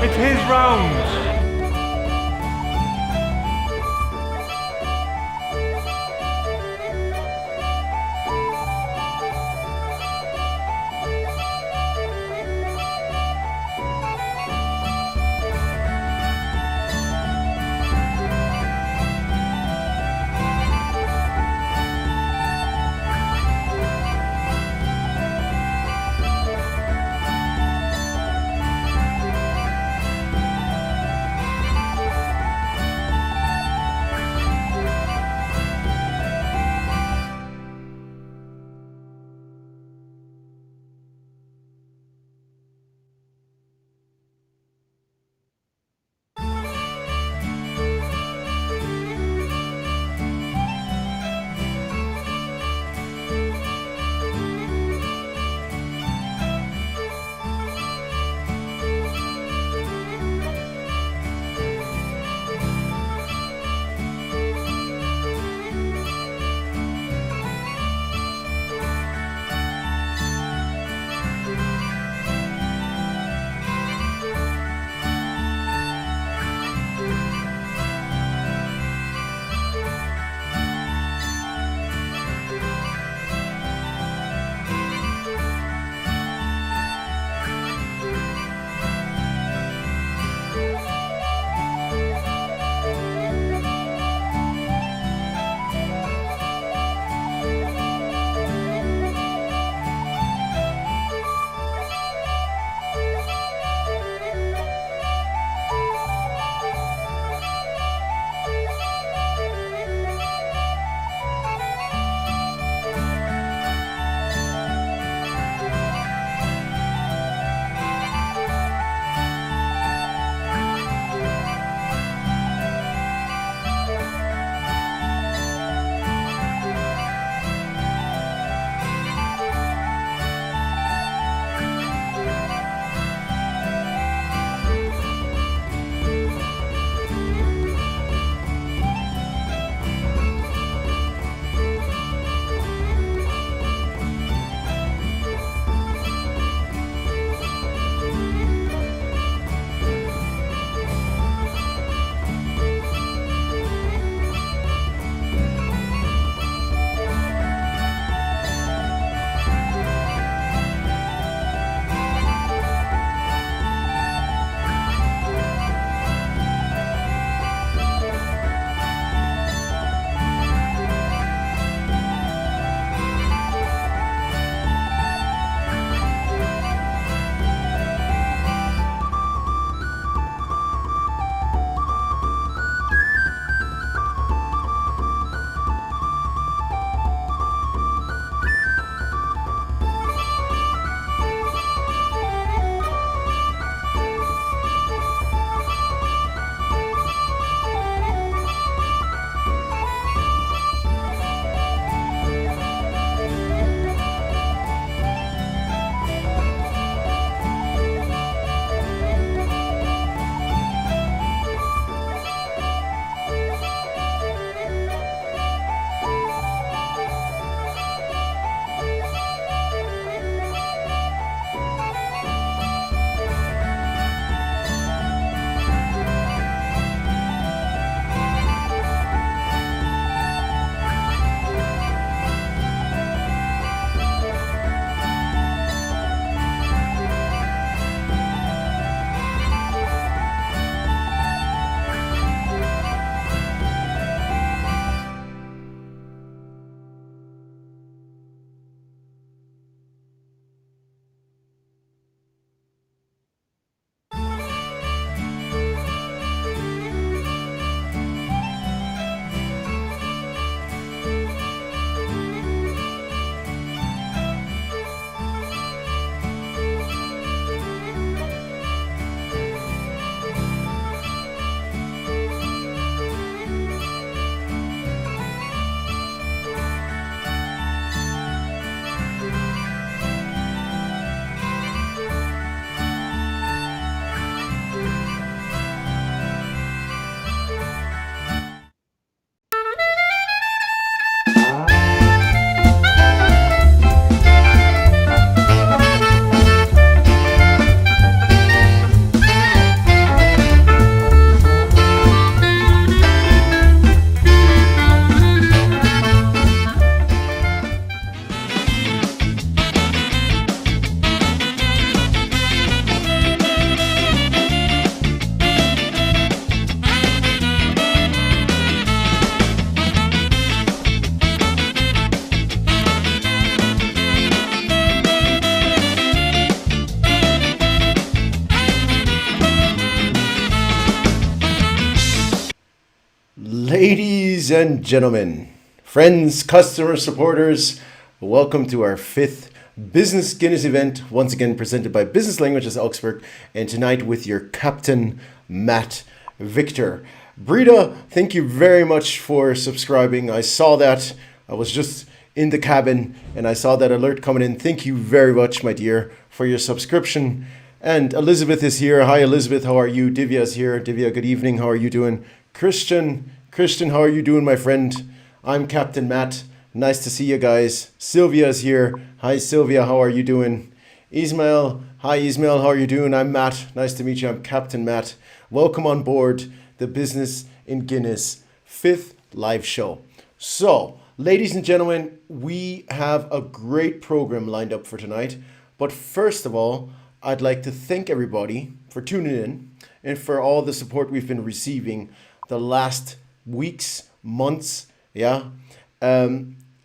It's his round. Ladies and gentlemen, friends, customers, supporters, welcome to our 5th Business Guinness event, once again presented by Business Languages Augsburg, and tonight with your captain, Matt Victor. Brita, thank you very much for subscribing. I saw that. I was just in the cabin and I saw that alert coming in. Thank you very much, my dear, for your subscription. And Elizabeth is here. Hi, Elizabeth. How are you? Divya is here. Divya, good evening. How are you doing? Christian, how are you doing, my friend? I'm Captain Matt. Nice to see you guys. Sylvia is here. Hi, Sylvia. How are you doing? Ismail. Hi, Ismail. How are you doing? I'm Matt. Nice to meet you. I'm Captain Matt. Welcome on board the Business in Guinness 5th live show. So, ladies and gentlemen, we have a great program lined up for tonight. But first of all, I'd like to thank everybody for tuning in and for all the support we've been receiving the last weeks, months.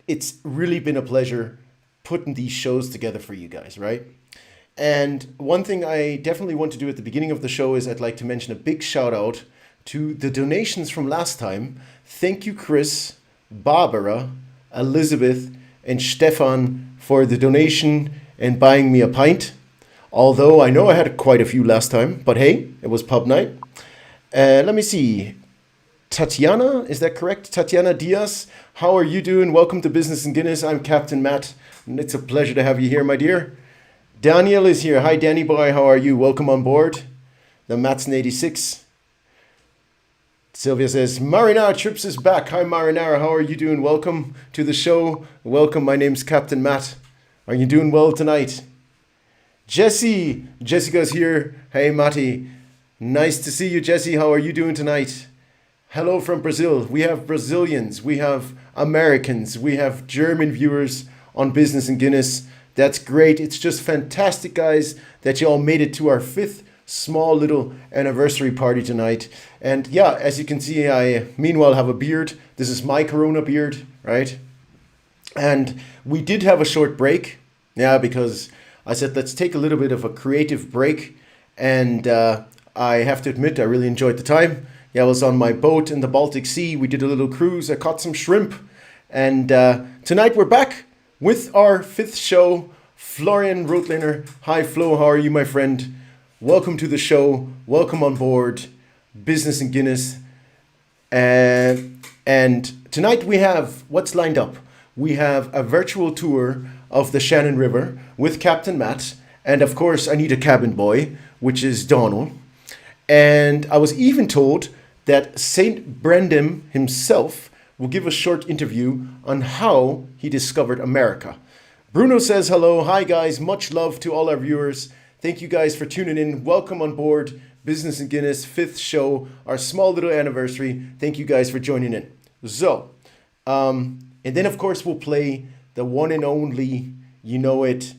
It's really been a pleasure putting these shows together for you guys, right? And one thing I definitely want to do at the beginning of the show is I'd like to mention a big shout out to the donations from last time. Thank you, Chris, Barbara, Elizabeth, and Stefan for the donation and buying me a pint. Although I know I had quite a few last time, but hey, it was pub night. Let me see. Tatiana, is that correct? Tatiana Diaz, how are you doing? Welcome to Business in Guinness. I'm Captain Matt, and it's a pleasure to have you here, my dear. Daniel is here. Hi, Danny boy. How are you? Welcome on board. The Matt's 86. Sylvia says, Marinara Trips is back. Hi, Marinara. How are you doing? Welcome to the show. Welcome. My name's Captain Matt. Are you doing well tonight? Jessica's here. Hey, Matty. Nice to see you, Jessie. How are you doing tonight? Hello from Brazil. We have Brazilians. We have Americans. We have German viewers on Business in Guinness. That's great. It's just fantastic, guys, that you all made it to our 5th small little anniversary party tonight. And yeah, as you can see, I meanwhile have a beard. This is my Corona beard, right? And we did have a short break. Yeah, because I said, let's take a little bit of a creative break. And I have to admit, I really enjoyed the time. Yeah, I was on my boat in the Baltic Sea. We did a little cruise. I caught some shrimp. And tonight we're back with our 5th show. Florian Rotlener. Hi, Flo. How are you, my friend? Welcome to the show. Welcome on board Business in Guinness. And tonight we have what's lined up. We have a virtual tour of the Shannon River with Captain Matt. And of course, I need a cabin boy, which is Donald. And I was even told that St. Brendan himself will give a short interview on how he discovered America. Bruno says hello. Hi, guys. Much love to all our viewers. Thank you guys for tuning in. Welcome on board Business in Guinness 5th show, our small little anniversary. Thank you guys for joining in. So, and then of course we'll play the one and only, you know it,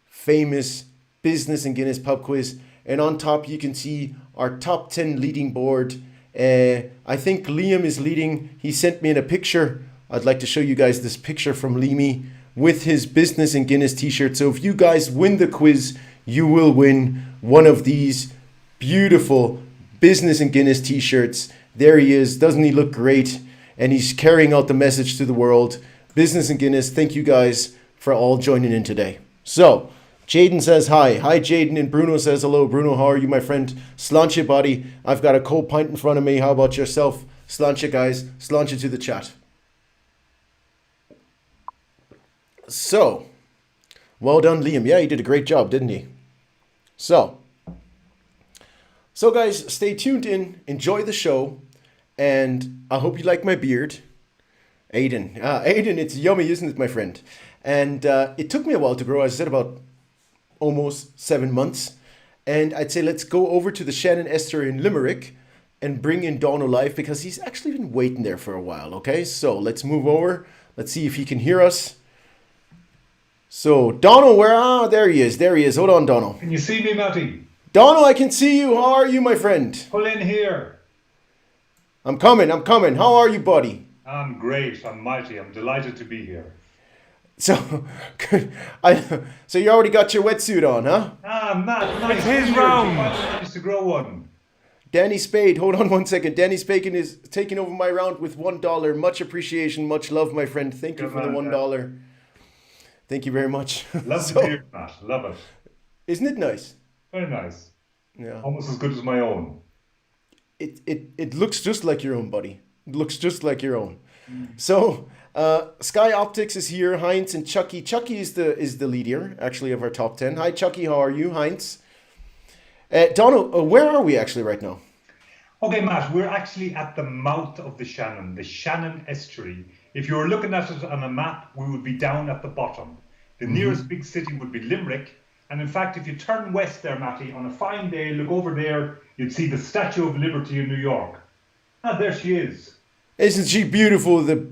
famous Business in Guinness pub quiz. And on top, you can see our top 10 leading board. I think Liam is leading. He sent me in a picture. I'd like to show you guys this picture from Liam with his Business in Guinness t-shirt. So if you guys win the quiz, you will win one of these beautiful Business in Guinness t-shirts. There he is. Doesn't he look great? And he's carrying out the message to the world. Business in Guinness, thank you guys for all joining in today. So, Jaden says hi. Hi, Jaden. And Bruno says hello. Bruno, how are you, my friend? Sláinte, buddy. I've got a cold pint in front of me. How about yourself? Sláinte, guys. Sláinte to the chat. So, well done, Liam. Yeah, he did a great job, didn't he? So guys, stay tuned in. Enjoy the show. And I hope you like my beard. Aiden. Aiden, it's yummy, isn't it, my friend? And it took me a while to grow. As I said, about almost 7 months. And I'd say let's go over to the Shannon Estuary in Limerick and bring in Donald live because he's actually been waiting there for a while, okay? So let's move over. Let's see if he can hear us. So Donald, there he is. There he is. Hold on, Donald. Can you see me, Matty? Donald, I can see you. How are you, my friend? Pull in here. I'm coming. How are you, buddy? I'm great. I'm mighty. I'm delighted to be here. So you already got your wetsuit on, huh? Matt, nice. It's his round. Nice to grow one. Danny Spade, hold on one second. Danny Spade is taking over my round with $1. Much appreciation, much love, my friend. Thank you Good for the man, $1. Thank you very much. Love the beard, Matt. Love it. Isn't it nice? Very nice. Yeah. Almost as good as my own. It looks just like your own, buddy. It looks just like your own. So, Sky Optics is here. Heinz and Chucky. Chucky is the leader, actually, of our top 10. Hi, Chucky. How are you, Heinz? Donald, where are we actually right now? Okay, Matt, we're actually at the mouth of the Shannon estuary. If you were looking at it on a map, we would be down at the bottom. The nearest big city would be Limerick. And in fact, if you turn west there, Matty, on a fine day, look over there, you'd see the Statue of Liberty in New York. Ah, there she is. Isn't she beautiful, the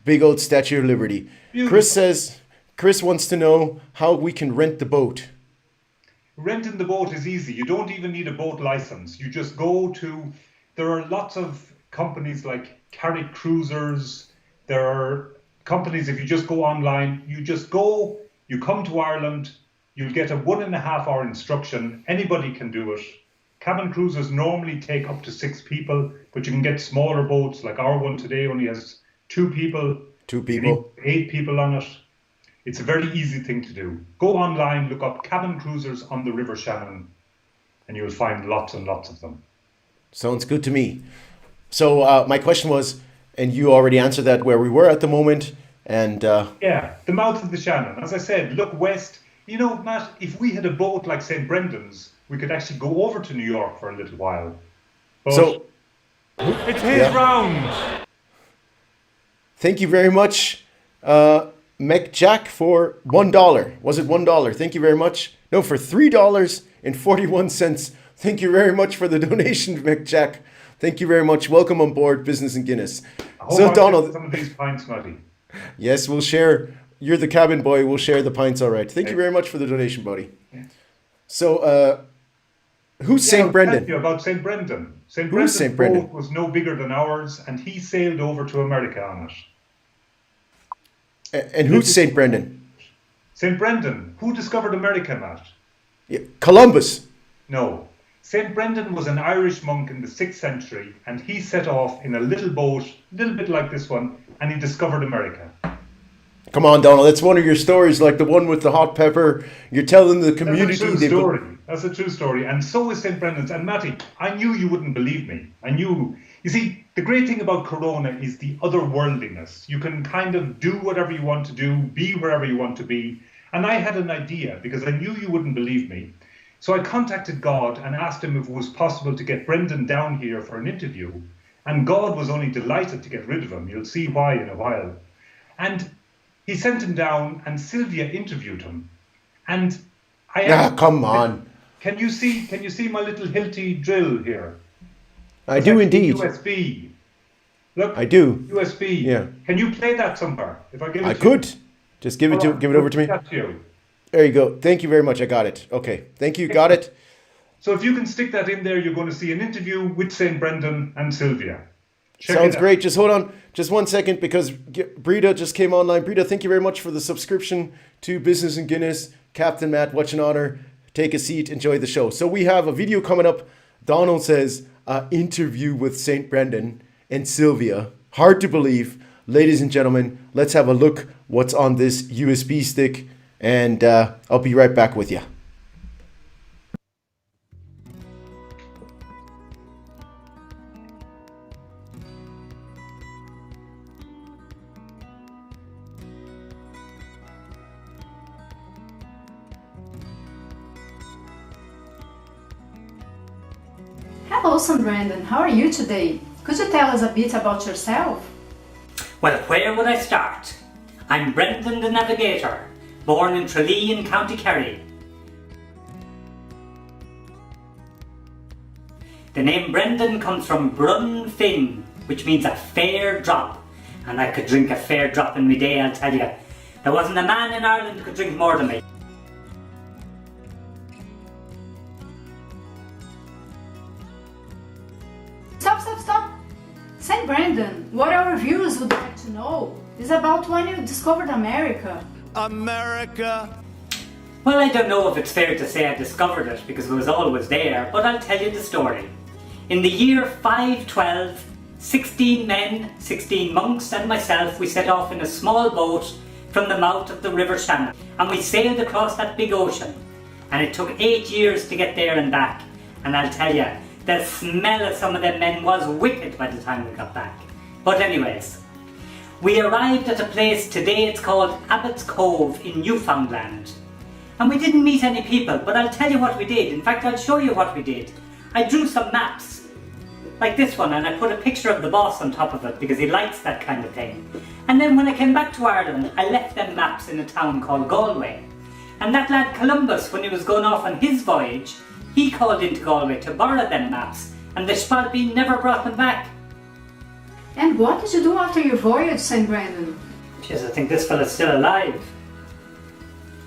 big old Statue of Liberty? Beautiful. Chris wants to know how we can rent the boat. Renting the boat is easy. You don't even need a boat license. You just go to, there are lots of companies like Carrick Cruisers. There are companies, if you just go online, you just go, you come to Ireland, you'll get a 1.5 hour instruction. Anybody can do it. Cabin cruises normally take up to 6 people, but you can get smaller boats, like our one today only has 2 people. 2 people. 8 people on it. It's a very easy thing to do. Go online, look up cabin cruisers on the River Shannon, and you'll find lots and lots of them. Sounds good to me. So my question was, and you already answered that, where we were at the moment, and... Yeah, the mouth of the Shannon. As I said, look west. You know, Matt, if we had a boat like St. Brendan's, we could actually go over to New York for a little while. But so... It's his round! Thank you very much, McJack, for $1. Was it $1? Thank you very much. No, for $3.41. Thank you very much for the donation, McJack. Thank you very much. Welcome on board Business and Guinness. So Donald, some of these pints, Matty. Yes, we'll share. You're the cabin boy. We'll share the pints. All right. Thank you very much for the donation, buddy. Yeah. So, who's St. Brendan? I'll tell you about St. Brendan. St. Brendan's boat was no bigger than ours, and he sailed over to America on it. And who's St. Brendan? St. Brendan. Who discovered America, Matt? Yeah, Columbus. No. St. Brendan was an Irish monk in the 6th century, and he set off in a little boat, a little bit like this one, and he discovered America. Come on, Donald. That's one of your stories, like the one with the hot pepper. You're telling the community. That's a true story. That's a true story. And so is St. Brendan's. And Matty, I knew you wouldn't believe me. I knew. You see, the great thing about Corona is the otherworldliness. You can kind of do whatever you want to do, be wherever you want to be. And I had an idea, because I knew you wouldn't believe me. So I contacted God and asked him if it was possible to get Brendan down here for an interview. And God was only delighted to get rid of him. You'll see why in a while. And he sent him down, and Sylvia interviewed him. And I asked, come on. Can you see my little Hilti drill here? I do indeed. USB. Look. I do. USB. Yeah. Can you play that somewhere? If I give it I to could. You? Just give it over to me. That to you. There you go. Thank you very much. I got it. Okay. Thank you. Got it. So if you can stick that in there, you're going to see an interview with St. Brendan and Sylvia. Sounds great. Just hold on just 1 second, because Brita just came online. Brita, thank you very much for the subscription to Business and Guinness. Captain Matt, what an honor. Take a seat. Enjoy the show. So we have a video coming up. Donald says, interview with St. Brendan and Sylvia. Hard to believe. Ladies and gentlemen, let's have a look what's on this USB stick. And I'll be right back with you. Hello, St. Brendan. How are you today? Could you tell us a bit about yourself? Well, where would I start? I'm Brendan the Navigator, born in Tralee in County Kerry. The name Brendan comes from Brun Fin, which means a fair drop. And I could drink a fair drop in my day, I'll tell you. There wasn't a man in Ireland who could drink more than me. Stop. St. Brendan, what our viewers would like to know is about when you discovered America. America. Well, I don't know if it's fair to say I discovered it because it was always there, but I'll tell you the story. In the year 512, 16 men, 16 monks and myself, we set off in a small boat from the mouth of the River Shannon, and we sailed across that big ocean. And it took 8 years to get there and back. And I'll tell you, the smell of some of them men was wicked by the time we got back. But anyways, we arrived at a place today, it's called Abbott's Cove in Newfoundland. And we didn't meet any people, but I'll tell you what we did. In fact, I'll show you what we did. I drew some maps, like this one, and I put a picture of the boss on top of it because he likes that kind of thing. And then when I came back to Ireland, I left them maps in a town called Galway. And that lad Columbus, when he was going off on his voyage, he called into Galway to borrow them maps, and the Spalpeen never brought them back. And what did you do after your voyage, St. Brendan? Jeez, I think this fella's still alive.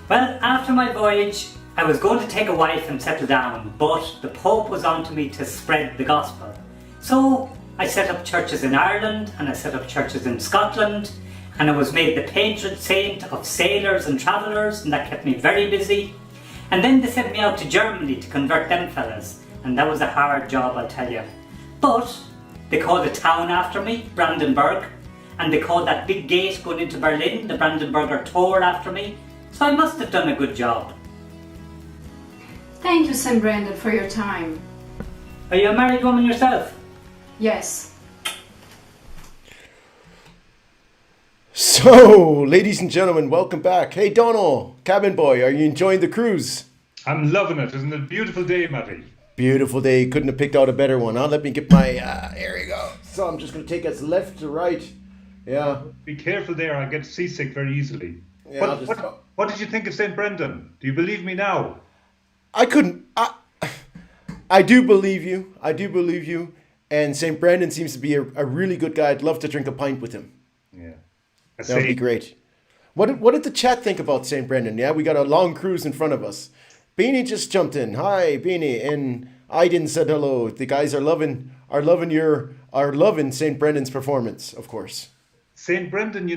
Well, after my voyage, I was going to take a wife and settle down, but the Pope was on to me to spread the gospel. So I set up churches in Ireland, and I set up churches in Scotland, and I was made the patron saint of sailors and travellers, and that kept me very busy. And then they sent me out to Germany to convert them fellas, and that was a hard job, I'll tell you. But they called a town after me, Brandenburg, and they called that big gate going into Berlin, the Brandenburger Tor, after me, so I must have done a good job. Thank you, St. Brendan, for your time. Are you a married woman yourself? Yes. So, ladies and gentlemen, welcome back. Hey, Donald, cabin boy, are you enjoying the cruise? I'm loving it. Isn't it a beautiful day, Matty? Beautiful day. Couldn't have picked out a better one. Huh? Let me get my, here we go. So I'm just going to take us left to right. Yeah. Be careful there. I get seasick very easily. Yeah, What did you think of St. Brendan? Do you believe me now? I do believe you. I do believe you. And St. Brendan seems to be a really good guy. I'd love to drink a pint with him. Yeah. That would be great. What did the chat think about St. Brendan? Yeah, we got a long cruise in front of us. Beanie just jumped in. Hi, Beanie. And Aiden said hello. The guys are loving St. Brendan's performance, of course. St. Brendan,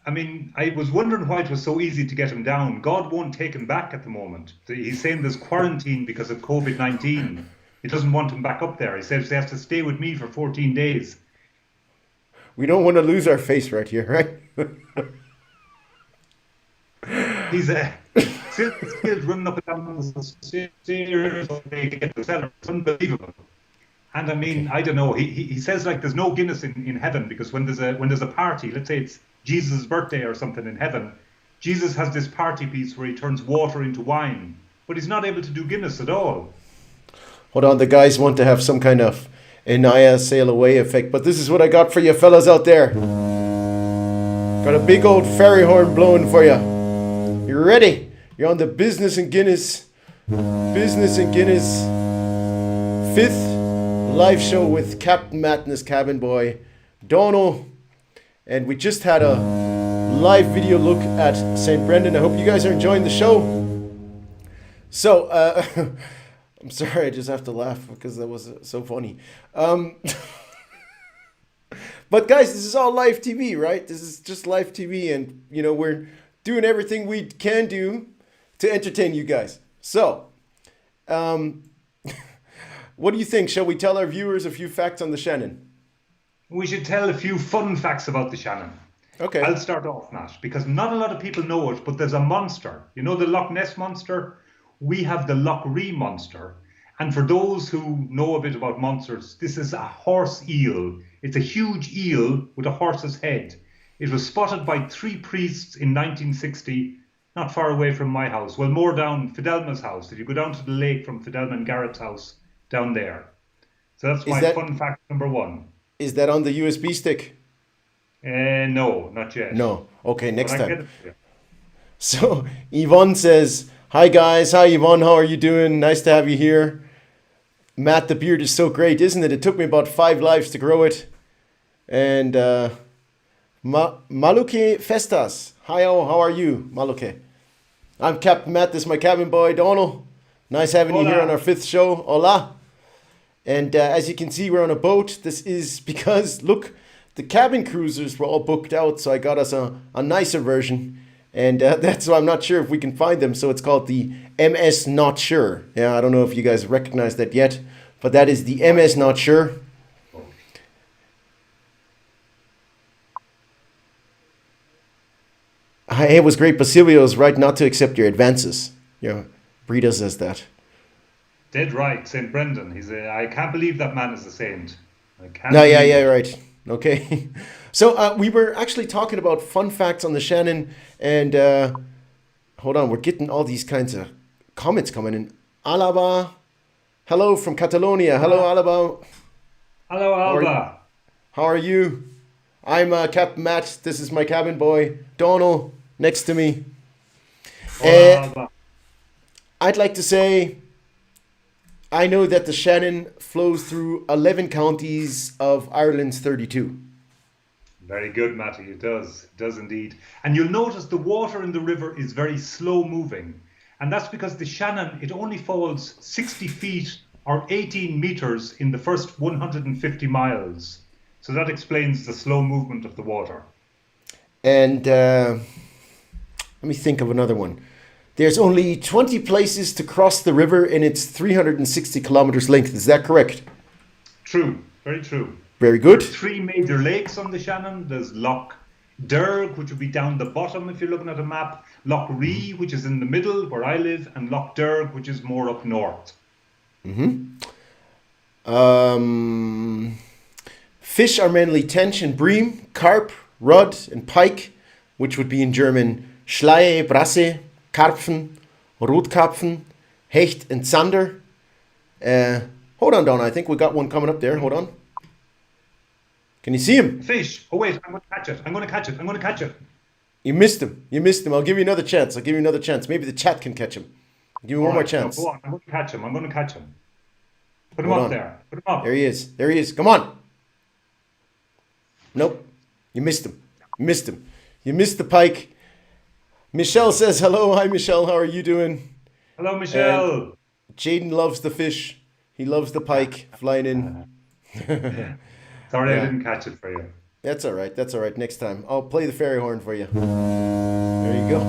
I was wondering why it was so easy to get him down. God won't take him back at the moment. He's saying there's quarantine because of COVID-19. He doesn't want him back up there. He says he has to stay with me for 14 days. We don't want to lose our face right here, right? He's still running up and down the stairs. They get the cellar. It's unbelievable. And I don't know. He says like there's no Guinness in heaven because when there's a party, let's say it's Jesus' birthday or something in heaven, Jesus has this party piece where he turns water into wine, but he's not able to do Guinness at all. Hold on, the guys want to have some kind of Inaya sail away effect, but this is what I got for you fellas out there. Got a big old fairy horn blowing for you. You ready? You're on the Business and Guinness 5th live show with Captain Matt and his cabin boy, Donald. And we just had a live video look at St. Brendan. I hope you guys are enjoying the show. So, I'm sorry, I just have to laugh because that was so funny. But guys, this is all live TV, right? This is just live TV, and we're doing everything we can do to entertain you guys. So, what do you think? Shall we tell our viewers a few facts on the Shannon? We should tell a few fun facts about the Shannon. Okay. I'll start off, Matt, because not a lot of people know it, but there's a monster. You know the Loch Ness monster? We have the Loch Ree monster. And for those who know a bit about monsters, this is a horse eel. It's a huge eel with a horse's head. It was spotted by 3 priests in 1960, not far away from my house. Well, more down Fidelma's house. If you go down to the lake from Fidelma and Garrett's house, down there. So that's my fun fact number 1. Is that on the USB stick? No, not yet. No. Okay, next time. Yeah. So Yvonne says, hi guys. Hi Yvonne, how are you doing? Nice to have you here. Matt, the beard is so great, isn't it? It took me about 5 lives to grow it. And Maluke Festas. Hi, how are you, Maluke? I'm Captain Matt. This is my cabin boy, Donald. Nice having you here on our 5th show. Hola. And as you can see, we're on a boat. This is because, look, the cabin cruisers were all booked out, so I got us a nicer version. And that's why I'm not sure if we can find them. So it's called the MS Not Sure. Yeah, I don't know if you guys recognize that yet. but that is the MS Not Sure. It was great. Basilio's right not to accept your advances. Yeah, Brita says that. Dead right, St. Brendan. I can't believe that man is a saint. I can't. No, believe it. right. Okay. So we were actually talking about fun facts on the Shannon, and hold on, we're getting all these kinds of comments coming in. Alaba, hello from Catalonia. Hello, Alaba. Hello, Alba. How are you? I'm Captain Matt. This is my cabin boy, Donald, next to me. Hola, Alba. I'd like to say, I know that the Shannon flows through 11 counties of Ireland's 32. Very good, Matty. It does. It does indeed. And you'll notice the water in the river is very slow moving. And that's because the Shannon, it only falls 60 feet or 18 meters in the first 150 miles. So that explains the slow movement of the water. And let me think of another one. There's only 20 places to cross the river in its 360 kilometers length. Is that correct? True. Very true. Very good. Three major lakes on the Shannon. There's Loch Derg, which would be down the bottom if you're looking at a map. Loch Ree, which is in the middle where I live. And Loch Derg, which is more up north. Fish are mainly tench and bream, carp, rudd, and pike, which would be in German Schleie, Brasse, Karpfen, Rotkarpfen, Hecht, and Zander. Hold on, Donna. I think we got one coming up there. Hold on. Can you see him? Fish. Oh, wait. I'm going to catch it. I'm going to catch it. I'm going to catch it. You missed him. You missed him. I'll give you another chance. Maybe the chat can catch him. Give me one more chance. No, go on. I'm going to catch him. Put him Hold up on. there. Put him up. There he is. Come on. Nope. You missed him. You missed the pike. Michelle says hello. Hi, Michelle. How are you doing? Hello, Michelle. Jaden loves the fish. He loves the pike flying in. Sorry, Yeah. I didn't catch it for you. That's all right. Next time. I'll play the fairy horn for you. There you go.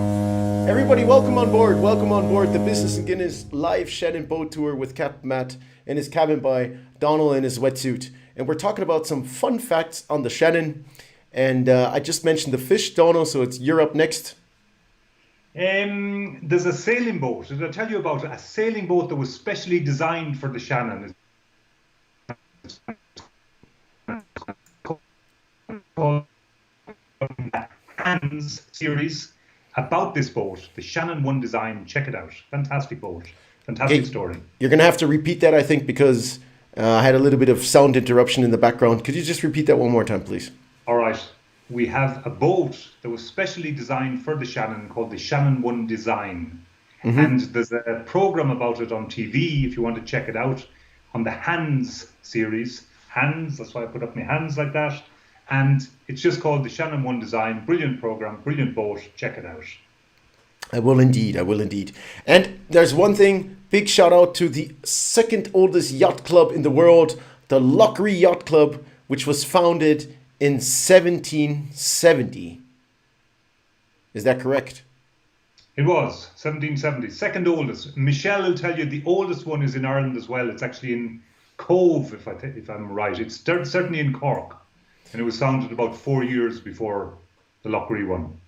Everybody, welcome on board. The Business and Guinness live Shannon boat tour with Captain Matt and his cabin boy, Donald in his wetsuit. And we're talking about some fun facts on the Shannon. And I just mentioned the fish, Donald, so you're up next. There's a sailing boat. Did I tell you about a sailing boat that was specially designed for the Shannon? It's called Hands series about this boat, the Shannon 1 design. Check it out. Fantastic boat. Fantastic story. You're going to have to repeat that, I think, because I had a little bit of sound interruption in the background. Could you just repeat that one more time, please? All right. We have a boat that was specially designed for the Shannon called the Shannon 1 design. And there's a program about it on TV if you want to check it out on the Hands series. Hands, that's why I put up my hands like that. And it's just called the Shannon 1 design. Brilliant program, brilliant boat. Check it out. I will indeed. And there's one thing, big shout out to the second oldest yacht club in the world, the Loch Ree Yacht Club, which was founded in 1770. Is that correct? It was 1770, second oldest. Michelle will tell you the oldest one is in Ireland as well. It's actually in Cove, if I'm right. It's certainly in Cork. And it was founded about 4 years before the Loch Ree one.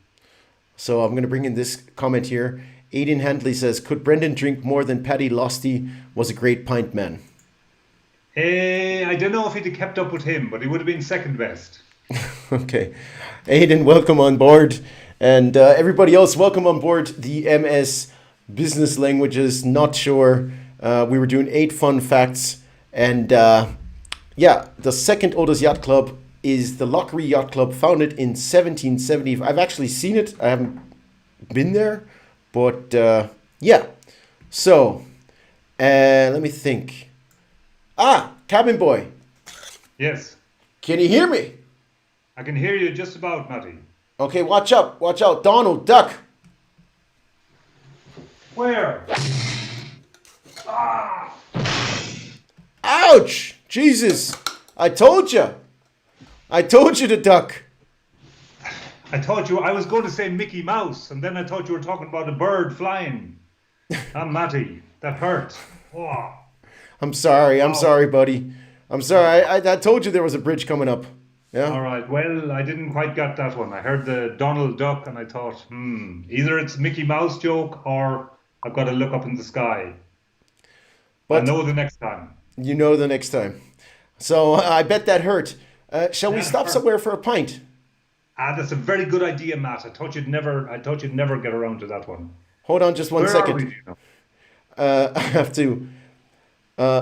So I'm going to bring in this comment here. Aidan Handley says, could Brendan drink more than Paddy Losty was a great pint man? I don't know if he'd have kept up with him, but he would have been second best. Okay. Aidan, welcome on board. And everybody else, welcome on board the MS Business Languages Not Sure. We were doing 8 fun facts. And the second oldest yacht club is the Loch Ree Yacht Club, founded in 1770. I've actually seen it. I haven't been there. But So, let me think. Cabin boy. Yes. Can you hear me? I can hear you just about, Matty. Okay, watch out. Donald, duck. Where? Ouch! Jesus! I told you to duck. I was going to say Mickey Mouse, and then I thought you were talking about a bird flying. Matty, that hurt. Oh. I'm sorry, buddy. I'm sorry. I told you there was a bridge coming up. Yeah. All right. Well, I didn't quite get that one. I heard the Donald Duck, and I thought, either it's Mickey Mouse joke or I've got to look up in the sky. I'll But know the next time. you know the next time. So I bet that hurt. Shall we Yeah, stop sure. somewhere for a pint? That's a very good idea, Matt. I thought you'd never get around to that one. Hold on just one Where second. are we? Do you know? I have to.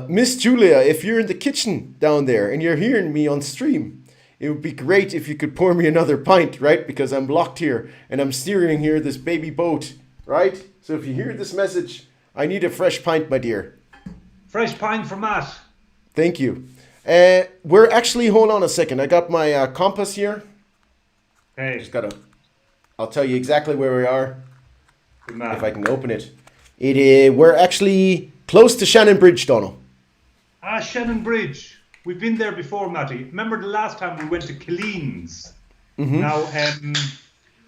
Miss Julia, if you're in the kitchen down there and you're hearing me on stream, it would be great if you could pour me another pint, right? Because I'm locked here and I'm steering here this baby boat, right? So if you hear this message, I need a fresh pint, my dear. Fresh pint for Matt. Thank you. We're actually, hold on a second. I got my compass here. Hey, Just gotta, I'll tell you exactly where we are good man. if I can open it. We're actually close to Shannon Bridge, Donald. Shannon Bridge. We've been there before, Matty. Remember the last time we went to Killeen's? Now,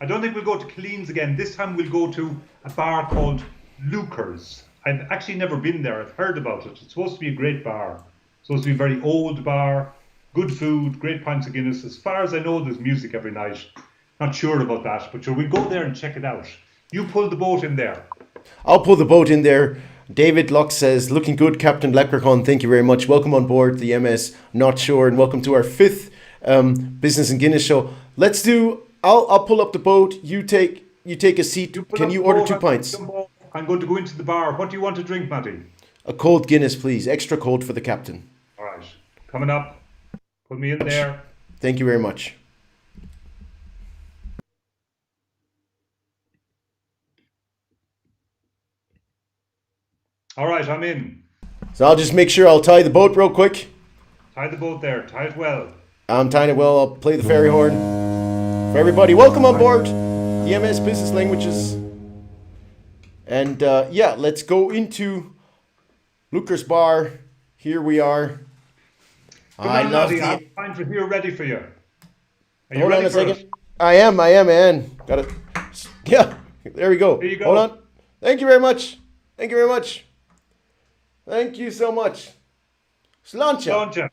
I don't think we'll go to Killeen's again. This time we'll go to a bar called Luker's. I've actually never been there. I've heard about it. It's supposed to be a great bar. It's supposed to be a very old bar. Good food, great pints of Guinness. As far as I know, there's music every night. Not sure about that, but sure, we'll go there and check it out. You pull the boat in there. I'll pull the boat in there. David Locke says, looking good, Captain Leprechaun. Thank you very much. Welcome on board the MS Not Sure, and welcome to our 5th Business and Guinness show. Let's do, I'll pull up the boat. You take a seat. You pull Can up you the order boat, 2 I'm pints? I'm going to go into the bar. What do you want to drink, Matty? A cold Guinness, please. Extra cold for the captain. All right. Coming up. Put me in there. Thank you very much. All right, I'm in. So I'll just make sure I'll tie the boat real quick. Tie the boat there. Tie it well. I'm tying it well. I'll play the ferry horn for everybody. Welcome on board the MS Business Languages. And yeah, let's go into Luker's Bar. Here we are. Come I on, love Matty. the... I'm fine for here, ready for you. Are you Hold ready on a for second. it? I am, man. Got it. Yeah, there we go. Here you go. Hold on. Thank you very much. Thank you very much. Thank you so much. Sláinte. Sláinte.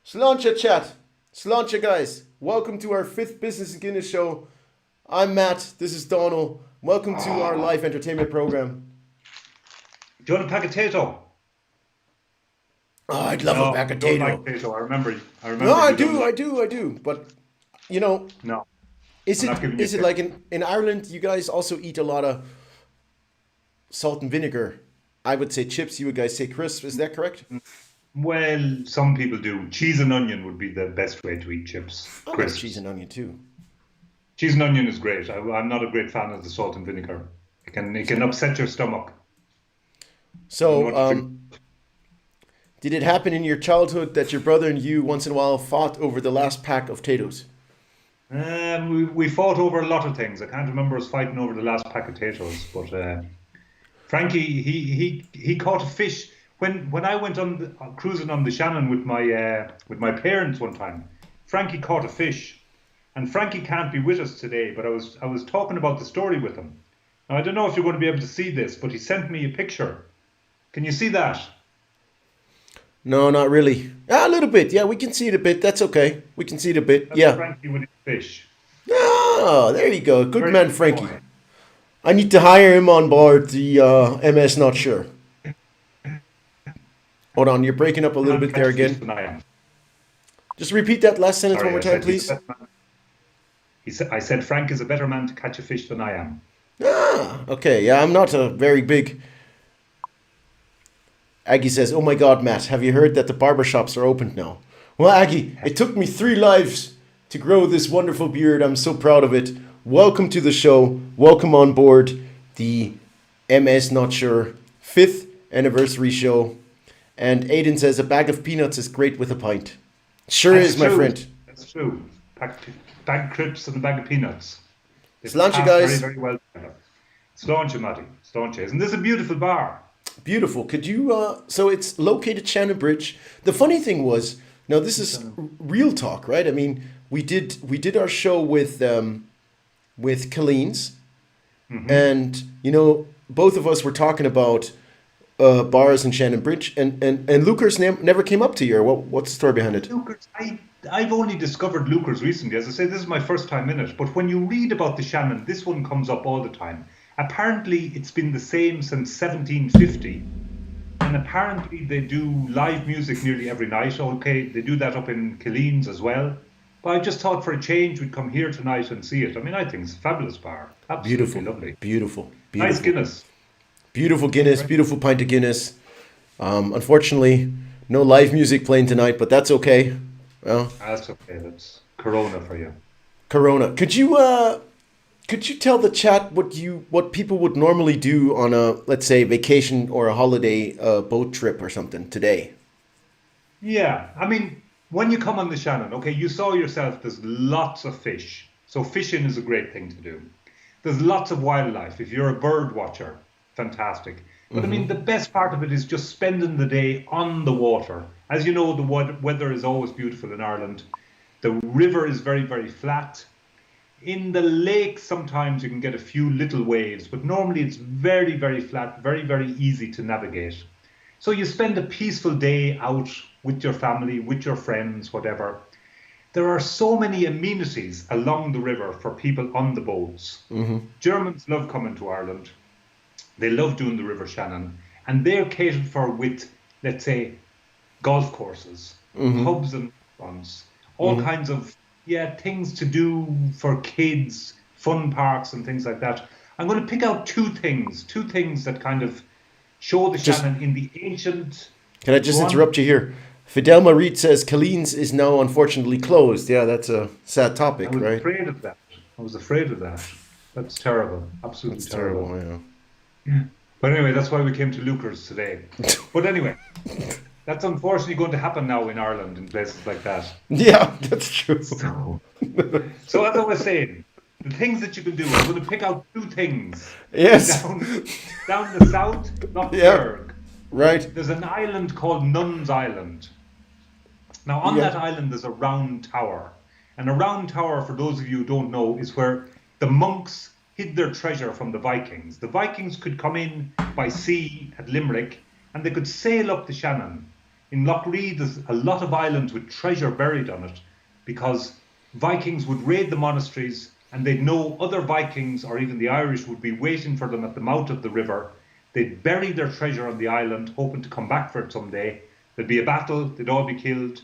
Sláinte chat. Sláinte guys. Welcome to our 5th Business and Guinness show. I'm Matt. This is Donald. Welcome to our live entertainment program. Do you want a packetato? Oh, I'd love a pack of don't potato. like potato. I remember. No, I you don't do, like- I do. But you know, No. is I'm not giving you it credit. like in Ireland? You guys also eat a lot of salt and vinegar. I would say chips. You would guys say crisps. Is that correct? Well, some people do. Cheese and onion would be the best way to eat chips. I like Crisps. cheese and onion too. Cheese and onion is great. I'm not a great fan of the salt and vinegar. It can upset your stomach. So, did it happen in your childhood that your brother and you once in a while fought over the last pack of potatoes? We fought over a lot of things. I can't remember us fighting over the last pack of potatoes, but Frankie he caught a fish when I went on cruising on the Shannon with my parents one time. Frankie caught a fish, and Frankie can't be with us today. But I was talking about the story with him. Now, I don't know if you're going to be able to see this, but he sent me a picture. Can you see that? No, not really. A little bit. Yeah, we can see it a bit. That's okay. We can see it a bit. That's Yeah. Frankie with his fish. Oh, there you go. Good Very man, good Frankie. boy. I need to hire him on board the MS Not Sure. Hold on, you're breaking up a little bit there Catch fish again. than I am. Just repeat that last sentence Sorry, one more I time, said he's please. a better man. I said Frank is a better man to catch a fish than I am. Okay, yeah, I'm not a very big... Aggie says, oh my God, Matt, have you heard that the barbershops are opened now? Well, Aggie, it took me 3 lives to grow this wonderful beard. I'm so proud of it. Welcome to the show. Welcome on board the MS Not Sure 5th anniversary show. And Aiden says, a bag of peanuts is great with a pint. Sure That's is, my true. friend. That's true. Bag of crisps and a bag of peanuts. They Sláinte, pass guys. Very, very well together. Sláinte, Matty. Sláinte. Isn't this a beautiful bar? Beautiful. Could you, so it's located Shannon Bridge. The funny thing was, now this is real talk, right? I mean, we did our show with Killeen's, and, you know, both of us were talking about bars in Shannon Bridge, and Lucas never came up to you. Or what's the story behind it? Lucas, I've only discovered Lucas recently. As I say, this is my first time in it. But when you read about the Shannon, this one comes up all the time. Apparently, it's been the same since 1750. And apparently, they do live music nearly every night. Okay, they do that up in Killeens as well. But I just thought for a change, we'd come here tonight and see it. I mean, I think it's a fabulous bar. Absolutely Beautiful, lovely. beautiful. Nice Guinness. Beautiful Guinness, beautiful pint of Guinness. Unfortunately, no live music playing tonight, but that's okay. Well, That's okay. That's Corona for you. Corona. Could you tell the chat what people would normally do on a, let's say, vacation or a holiday boat trip or something today? Yeah, I mean, when you come on the Shannon, okay, you saw yourself, there's lots of fish. So fishing is a great thing to do. There's lots of wildlife. If you're a bird watcher, fantastic. But I mean, the best part of it is just spending the day on the water. As you know, the weather is always beautiful in Ireland. The river is very, very flat. In the lake, sometimes you can get a few little waves, but normally it's very, very flat, very, very easy to navigate. So you spend a peaceful day out with your family, with your friends, whatever. There are so many amenities along the river for people on the boats. Germans love coming to Ireland. They love doing the River Shannon, and they're catered for with, let's say, golf courses, pubs and restaurants, all kinds of things to do for kids, fun parks and things like that. I'm going to pick out two things that kind of show the Shannon in the ancient. Can I just interrupt you here? Fidelma Reed says Killeens is now unfortunately closed. Yeah, that's a sad topic, I was right? afraid of that. I was afraid of that. That's terrible. Absolutely That's terrible, yeah. But anyway, that's why we came to Lucas today. But anyway, that's unfortunately going to happen now in Ireland in places like that. Yeah, that's true. So as I was saying, the things that you can do, I'm going to pick out two things. Yes. Down the south, Lochberg. Right. There's an island called Nuns Island. Now on that island there's a round tower. And a round tower, for those of you who don't know, is where the monks hid their treasure from the Vikings. The Vikings could come in by sea at Limerick and they could sail up the Shannon. In Lough Ree, there's a lot of islands with treasure buried on it because Vikings would raid the monasteries and they'd know other Vikings or even the Irish would be waiting for them at the mouth of the river. They'd bury their treasure on the island, hoping to come back for it someday. There'd be a battle, they'd all be killed.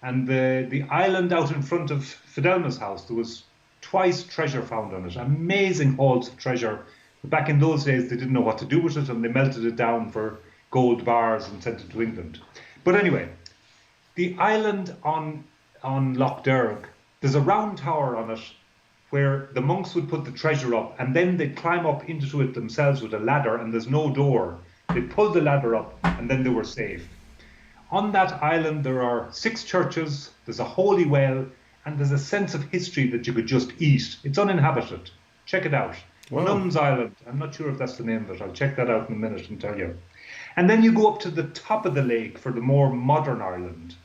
And the island out in front of Fidelma's house, there was twice treasure found on it, amazing hauls of treasure. But back in those days, they didn't know what to do with it, and they melted it down for gold bars and sent it to England. But anyway, the island on Lough Derg, there's a round tower on it where the monks would put the treasure up, and then they'd climb up into it themselves with a ladder, and there's no door. They'd pull the ladder up, and then they were safe. On that island, there are 6 churches, there's a holy well, and there's a sense of history that you could just eat. It's uninhabited. Check it out. Wow. Nuns Island. I'm not sure if that's the name of it. I'll check that out in a minute and tell you. And then you go up to the top of the lake for the more modern Ireland.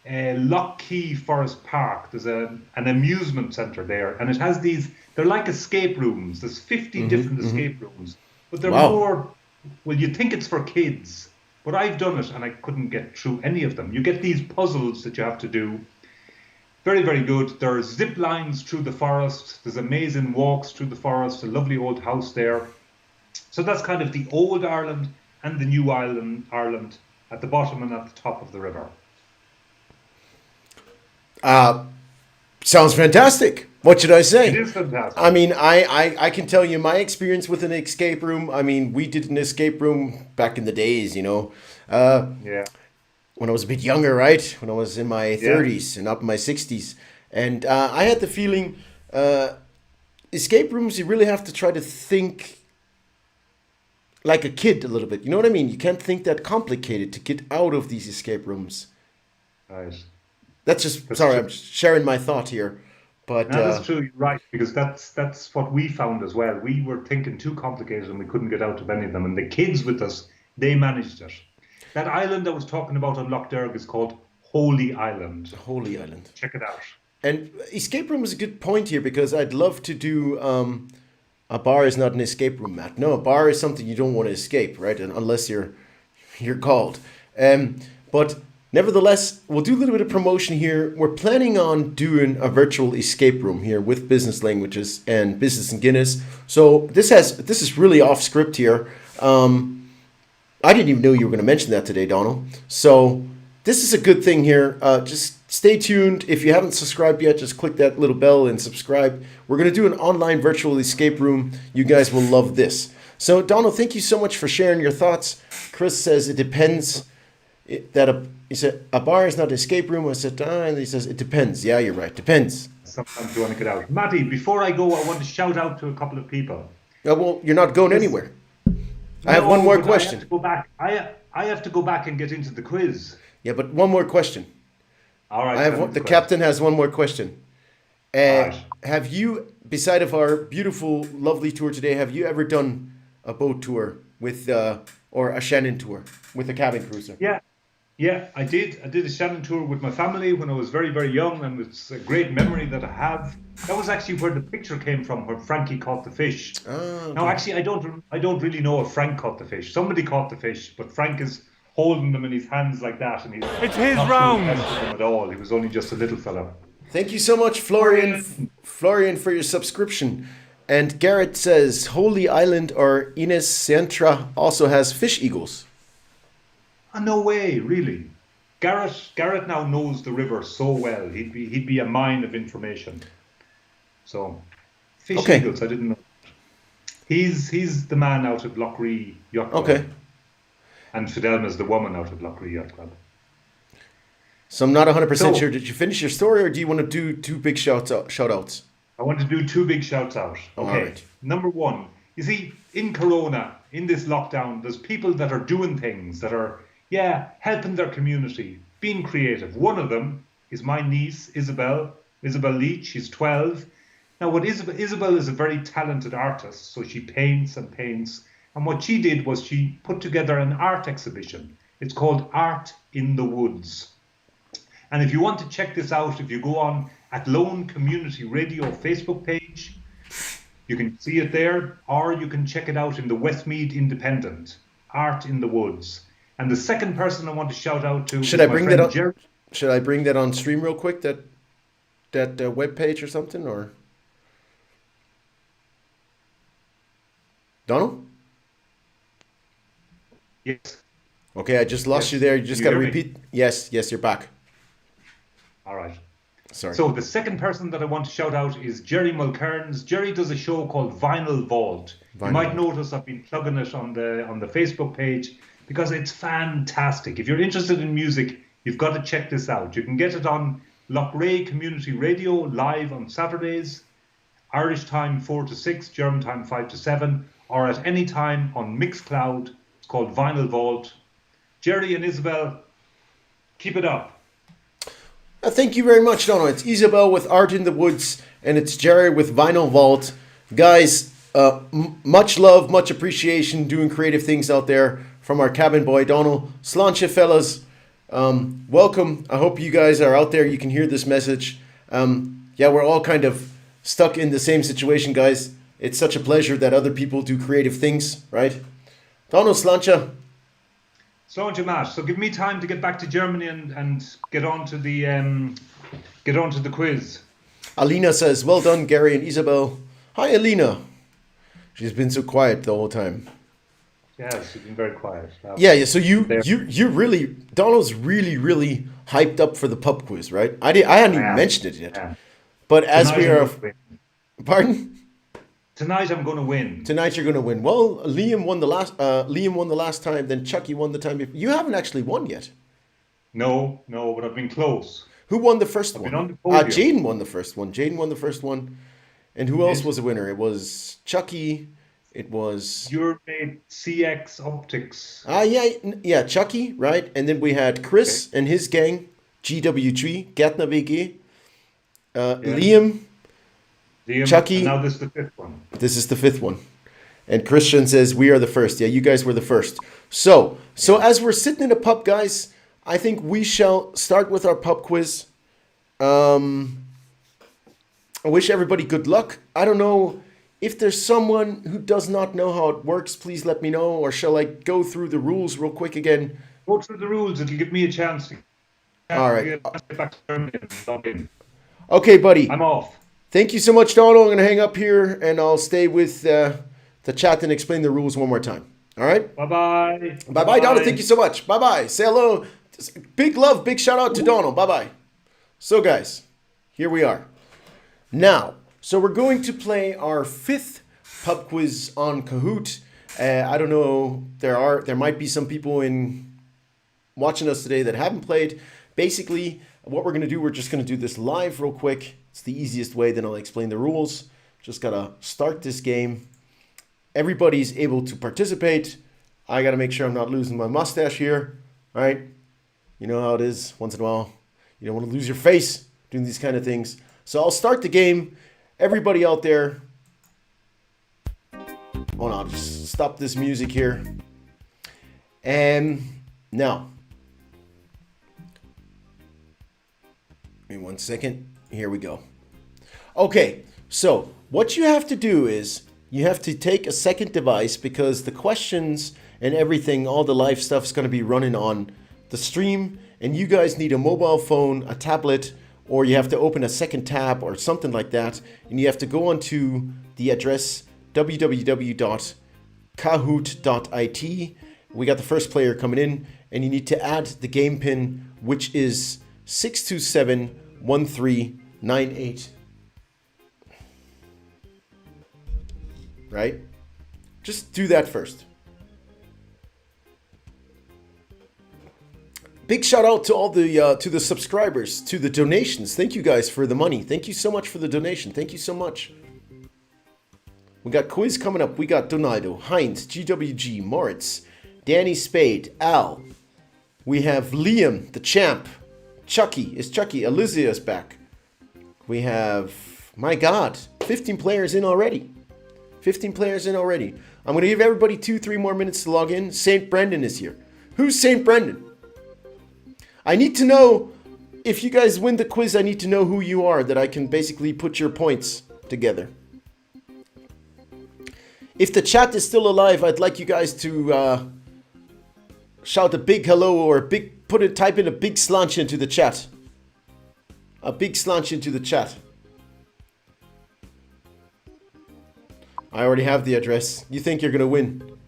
Lough Key Forest Park. There's an amusement centre there. And it has these, they're like escape rooms. There's 50 different escape rooms. But they're more, well, you think it's for kids. But I've done it and I couldn't get through any of them. You get these puzzles that you have to do. Very, very good. There are zip lines through the forest. There's amazing walks through the forest. A lovely old house there. So that's kind of the old Ireland and the new Ireland at the bottom and at the top of the river. Sounds fantastic. What should I say? It is fantastic. I mean, I can tell you my experience with an escape room. I mean, we did an escape room back in the days, you know. When I was a bit younger, right? When I was in my 30s and up in my 60s. And I had the feeling, escape rooms, you really have to try to think like a kid a little bit. You know what I mean? You can't think that complicated to get out of these escape rooms. Right. That's sorry, I'm sharing my thought here. But no, that's true, you're right, because that's what we found as well. We were thinking too complicated and we couldn't get out of any of them. And the kids with us, they managed it. That island I was talking about on Lough Derg is called Holy Island. Holy Island. Check it out. And escape room is a good point here because I'd love to do A bar is not an escape room, Matt. No, a bar is something you don't want to escape, right? And unless you're called. But nevertheless, we'll do a little bit of promotion here. We're planning on doing a virtual escape room here with Business Languages and Business and Guinness. So this is really off script here. I didn't even know you were going to mention that today, Donald. So this is a good thing here. Just stay tuned. If you haven't subscribed yet, just click that little bell and subscribe. We're going to do an online virtual escape room. You guys will love this. So Donald, thank you so much for sharing your thoughts. Chris says it depends. He said a bar is not an escape room. I said, and he says it depends. Yeah, you're right. Depends. Sometimes you want to get out. Matty, before I go, I want to shout out to a couple of people. Well, you're not going anywhere. I have one more question. I have to go back. I have to go back and get into the quiz. Yeah, but one more question. All right. The captain has one more question. Right. Have you, beside of our beautiful, lovely tour today, have you ever done a boat tour with, or a Shannon tour with a cabin cruiser? Yeah, I did. I did a Shannon tour with my family when I was very, very young, and it's a great memory that I have. That was actually where the picture came from, where Frankie caught the fish. Oh, okay. Now, actually, I don't really know if Frank caught the fish. Somebody caught the fish, but Frank is holding them in his hands like that, and It's his not round. them at all. He was only just a little fella. Thank you so much, Florian, for your subscription. And Garrett says Holy Island or Ines Centra also has fish eagles. Oh, no way, really. Garrett now knows the river so well. He'd be a mine of information. So, fish eagles, I didn't know. He's the man out of Loughree Yacht Club. Okay. And Fidelma's the woman out of Loughree Yacht Club. So I'm not 100% sure. Did you finish your story, or do you want to do two big shout outs? I want to do two big shouts out. Okay. Right. Number one, you see, in Corona, in this lockdown, there's people that are doing things that are, helping their community, being creative. One of them is my niece, Isabel Leach. She's 12. Now, Isabel is a very talented artist, so she paints and paints. And what she did was she put together an art exhibition. It's called Art in the Woods. And if you want to check this out, if you go on at Lone Community Radio Facebook page, you can see it there, or you can check it out in the Westmead Independent, Art in the Woods. And the second person I want to shout out to Should I bring that on? Should I bring that on stream real quick? That web page or something, or Donald? Yes. Okay, I just lost you there. You just got to repeat. Yes, you're back. All right. Sorry. So the second person that I want to shout out is Jerry Mulcairns. Jerry does a show called Vinyl Vault. You might notice I've been plugging it on the Facebook page because it's fantastic. If you're interested in music, you've got to check this out. You can get it on Loughrey Community Radio live on Saturdays, Irish time 4 to 6, German time 5 to 7, or at any time on Mixcloud. It's called Vinyl Vault. Jerry and Isabel, keep it up. Thank you very much, Donald. It's Isabel with Art in the Woods, and it's Jerry with Vinyl Vault. Guys, much love, much appreciation doing creative things out there from our cabin boy, Donald. Sláinte, fellas. Welcome. I hope you guys are out there. You can hear this message. We're all kind of stuck in the same situation, guys. It's such a pleasure that other people do creative things, right? Donald, Sláinte. Sláinte, Matt. So give me time to get back to Germany and get on to the quiz. Alina says, well done, Gary and Isabel. Hi, Alina. She's been so quiet the whole time. Yes, she's been very quiet. Yeah. So you really, Donald's really hyped up for the pub quiz, right? I hadn't even mentioned it yet. Yeah. But as we are, pardon? Tonight I'm going to win. Tonight you're going to win. Well, Liam won the last time. Then Chucky won the time before. You haven't actually won yet. No, but I've been close. Who won the first one? On the podium. Jaden won the first one. And who else was a winner? It was Chucky. It was your mate CX Optics. Yeah, Chucky, right? And then we had Chris and his gang, GW3, Gärtner WG, Liam, Chucky. And now this is the fifth one. This is the fifth one. And Christian says, we are the first. Yeah, you guys were the first. So as we're sitting in a pub, guys, I think we shall start with our pub quiz. I wish everybody good luck. I don't know If there's someone who does not know how it works, please let me know. Or shall I go through the rules real quick again? Go through the rules. It'll give me a chance to All right. get back to Germany and log in. Okay, buddy. I'm off. Thank you so much, Donald. I'm going to hang up here and I'll stay with the chat and explain the rules one more time. All right? Bye-bye. Bye-bye, Donald. Thank you so much. Bye-bye. Say hello. Big love, big shout out to Donald. Bye-bye. So, guys, here we are. Now, so we're going to play our 5th pub quiz on Kahoot. I don't know. There might be some people watching us today that haven't played. Basically, what we're going to do, we're just going to do this live real quick. It's the easiest way. Then I'll explain the rules. Just got to start this game. Everybody's able to participate. I got to make sure I'm not losing my mustache here. All right? You know how it is once in a while. You don't want to lose your face doing these kind of things. So I'll start the game. Everybody out there. Oh no, I'll just stop this music here. And now. Give me 1 second. Here we go. Okay, so what you have to do is you have to take a second device because the questions and everything, all the live stuff is going to be running on the stream. And you guys need a mobile phone, a tablet, or you have to open a second tab or something like that. And you have to go onto the address www.kahoot.it. We got the first player coming in, and you need to add the game pin, which is 6271398. Right? Just do that first. Big shout out to all the subscribers, to the donations. Thank you guys for the money. Thank you so much for the donation. Thank you so much. We got quiz coming up. We got Donaldo, Heinz, GWG, Moritz, Danny Spade, Al. We have Liam, the champ. Chucky. Is Chucky? Alizia is back. We have, my God, 15 players in already. 15 players in already. I'm going to give everybody 2-3 more minutes to log in. St. Brendan is here. Who's St. Brendan? I need to know, if you guys win the quiz, I need to know who you are, that I can basically put your points together. If the chat is still alive, I'd like you guys to shout a big hello or type in a big sláinte into the chat. A big sláinte into the chat. I already have the address. You think you're going to win.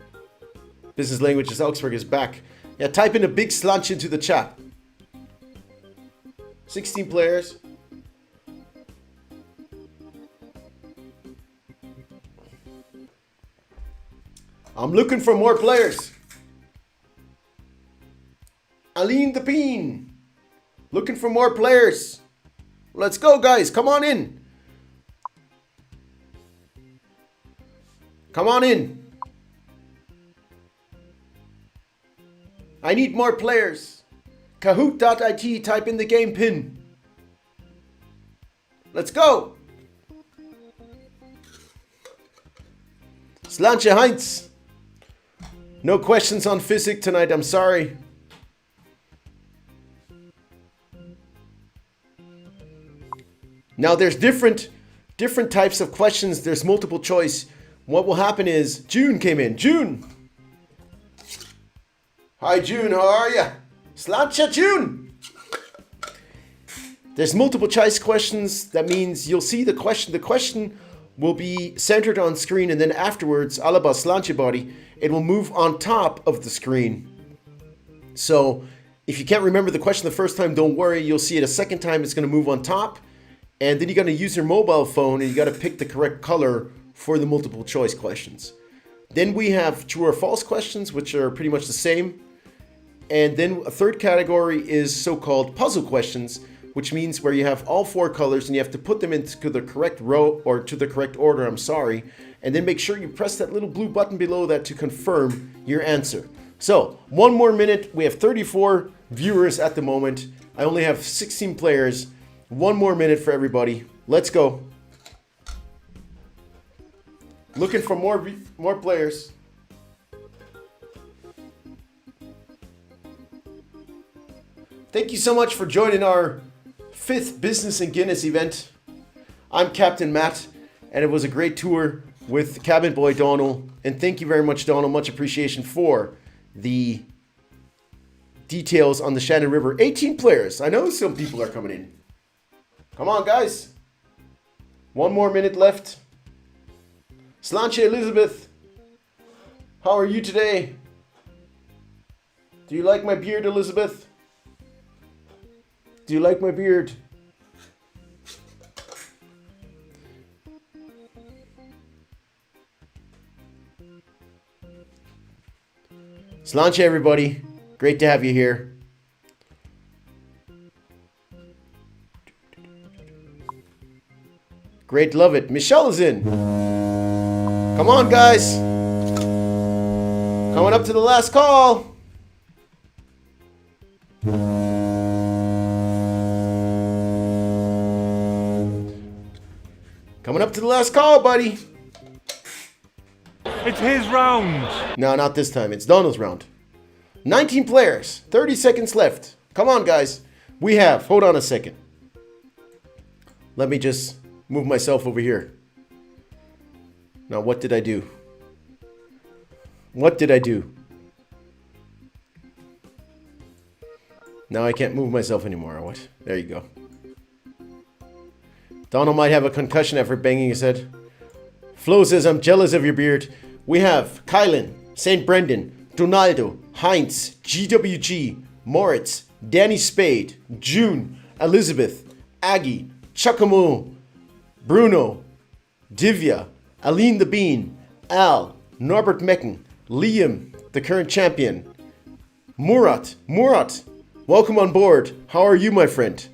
Business Languages Augsburg is back. Yeah, type in a big sláinte into the chat. 16 players. I'm looking for more players. Aline the Bean. Looking for more players. Let's go, guys. Come on in. Come on in. I need more players. Kahoot.it, type in the game pin. Let's go. Sláinte Heinz. No questions on physics tonight, I'm sorry. Now there's different types of questions. There's multiple choice. What will happen is, June came in. June. Hi June, how are you? Sláinte June. There's multiple choice questions. That means you'll see the question. The question will be centered on screen, and then afterwards, a la Sláinte body, it will move on top of the screen. So if you can't remember the question the first time, don't worry. You'll see it a second time. It's going to move on top. And then you're going to use your mobile phone and you got to pick the correct color for the multiple choice questions. Then we have true or false questions, which are pretty much the same. And then a third category is so-called puzzle questions, which means where you have all 4 colors and you have to put them into the correct row, or to the correct order, I'm sorry. And then make sure you press that little blue button below that to confirm your answer. So 1 more minute. We have 34 viewers at the moment. I only have 16 players. 1 more minute for everybody. Let's go. Looking for more players. Thank you so much for joining our 5th Business and Guinness event. I'm Captain Matt, and it was a great tour with Cabin Boy Donald. And thank you very much, Donald. Much appreciation for the details on the Shannon River. 18 players. I know some people are coming in. Come on, guys. 1 more minute left. Sláinte Elizabeth, how are you today? Do you like my beard, Elizabeth? Do you like my beard? Sláinte, everybody. Great to have you here. Great, love it. Michelle is in. Come on, guys. Coming up to the last call. Coming up to the last call, buddy. It's his round. No, not this time. It's Donald's round. 19 players. 30 seconds left. Come on, guys. We have... Hold on a second. Let me just move myself over here. Now, what did I do? What did I do? Now I can't move myself anymore, or what? There you go. Donald might have a concussion after banging his head. Flo says, I'm jealous of your beard. We have Kylan, St. Brendan, Donaldo, Heinz, GWG, Moritz, Danny Spade, June, Elizabeth, Aggie, Chakamo, Bruno, Divya, Aline the Bean, Al, Norbert Mecken, Liam, the current champion, Murat, welcome on board. How are you, my friend?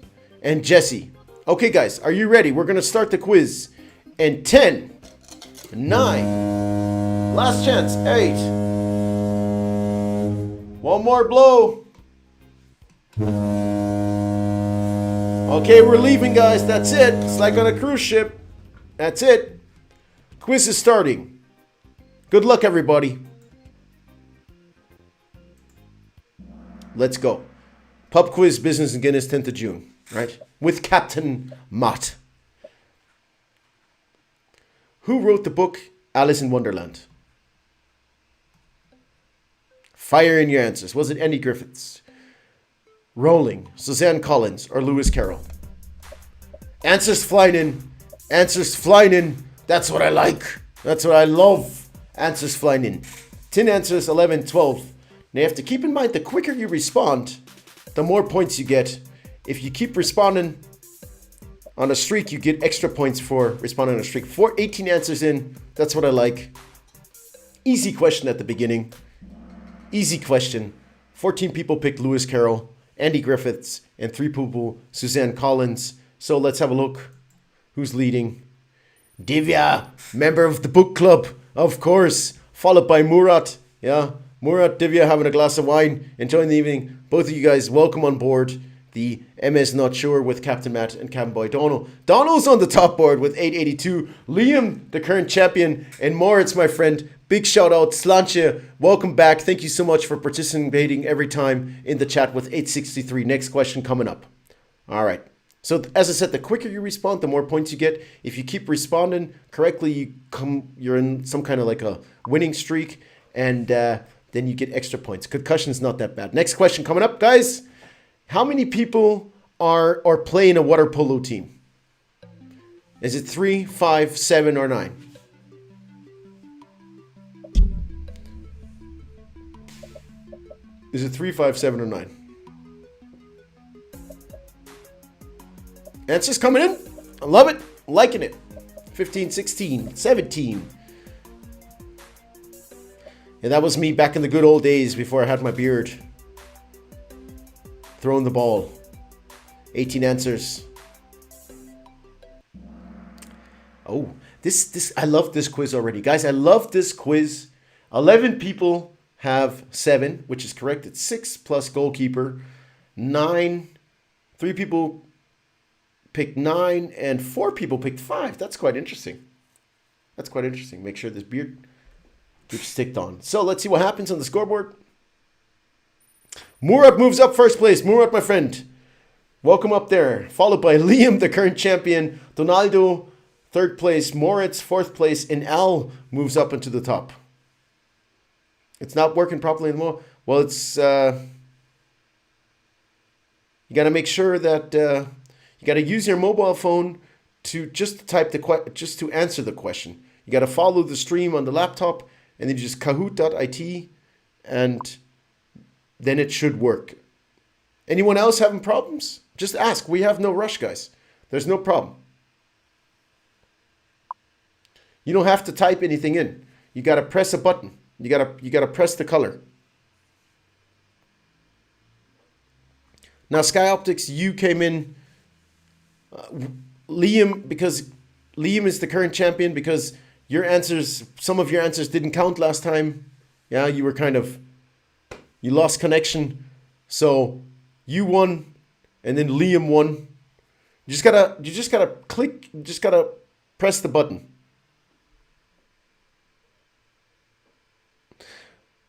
And Jesse. Okay, guys, are you ready? We're going to start the quiz. In 10, 9, last chance, 8. One more blow. Okay, we're leaving, guys. That's it. It's like on a cruise ship. That's it. Quiz is starting. Good luck, everybody. Let's go. Pub quiz, business and Guinness, 10th of June, right? With Captain Mott. Who wrote the book Alice in Wonderland? Fire in your answers. Was it Andy Griffiths, Rowling, Suzanne Collins, or Lewis Carroll? Answers flying in. Answers flying in. That's what I like. That's what I love. Answers flying in. 10 answers, 11, 12. Now you have to keep in mind, the quicker you respond, the more points you get. If you keep responding on a streak, you get extra points for responding on a streak. 18 answers in. That's what I like. Easy question at the beginning. Easy question. 14 people picked Lewis Carroll, Andy Griffiths, and 3 people, Suzanne Collins. So let's have a look. Who's leading? Divya, member of the book club, of course. Followed by Murat. Yeah, Murat, Divya having a glass of wine, enjoying the evening. Both of you guys, welcome on board the MS Not Sure with Captain Matt and Cabin Boy Donald. Donald's on the top board with 882. Liam, the current champion, and Moritz, my friend. Big shout out, Sláinte. Welcome back. Thank you so much for participating every time in the chat with 863. Next question coming up. All right. So as I said, the quicker you respond, the more points you get. If you keep responding correctly, you're in some kind of like a winning streak, and then you get extra points. Concussion's not that bad. Next question coming up, guys. How many people are playing a water polo team? Is it 3, 5, 7, or 9? Is it 3, 5, 7, or 9? Answers coming in. I love it. Liking it. 15, 16, 17. Yeah, that was me back in the good old days before I had my beard. Throwing the ball. 18 answers. Oh, this I love this quiz already. Guys, I love this quiz. 11 people have 7, which is correct. It's 6 plus goalkeeper. 9. 3 people picked 9 and 4 people picked 5. That's quite interesting. That's quite interesting. Make sure this beard keeps sticked on. So let's see what happens on the scoreboard. Murat moves up first place. Murat, my friend, welcome up there. Followed by Liam, the current champion. Donaldo, Third place, Moritz. Fourth place, and Al moves up into the top. It's not working properly anymore. Well, it's... you got to make sure that you got to use your mobile phone to just type just to answer the question. You got to follow the stream on the laptop, and then you just kahoot.it, and then it should work. Anyone else having problems? Just ask. We have no rush, guys. There's no problem. You don't have to type anything in. You got to press a button. You got to press the color. Now, Sky Optics, you came in. Liam, because Liam is the current champion, because your answers, some of your answers didn't count last time. Yeah, you were you lost connection. So you won, and then Liam won. You just gotta click, you just gotta press the button.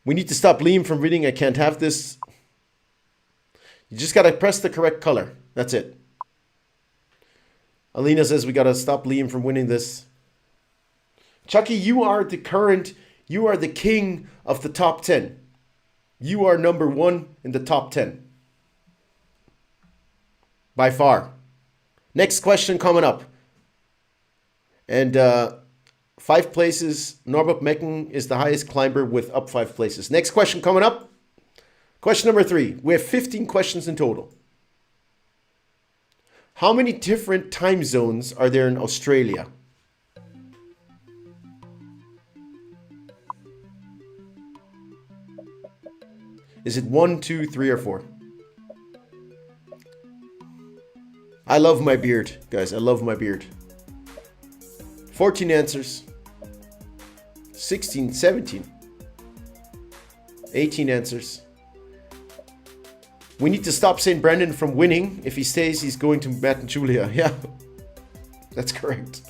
We need to stop Liam from reading. I can't have this. You just gotta press the correct color. That's it. Alina says we gotta stop Liam from winning this. Chucky, you are the king of the top 10. You are number 1 in the top 10. By far. Next question coming up. And 5 places. Norbert Mecken is the highest climber with up 5 places. Next question coming up. Question number 3. We have 15 questions in total. How many different time zones are there in Australia? Is it 1, 2, 3, or 4? I love my beard, guys. I love my beard. 14 answers. 16, 17. 18 answers. We need to stop St. Brendan from winning. If he stays, he's going to Matt and Julia. Yeah, that's correct.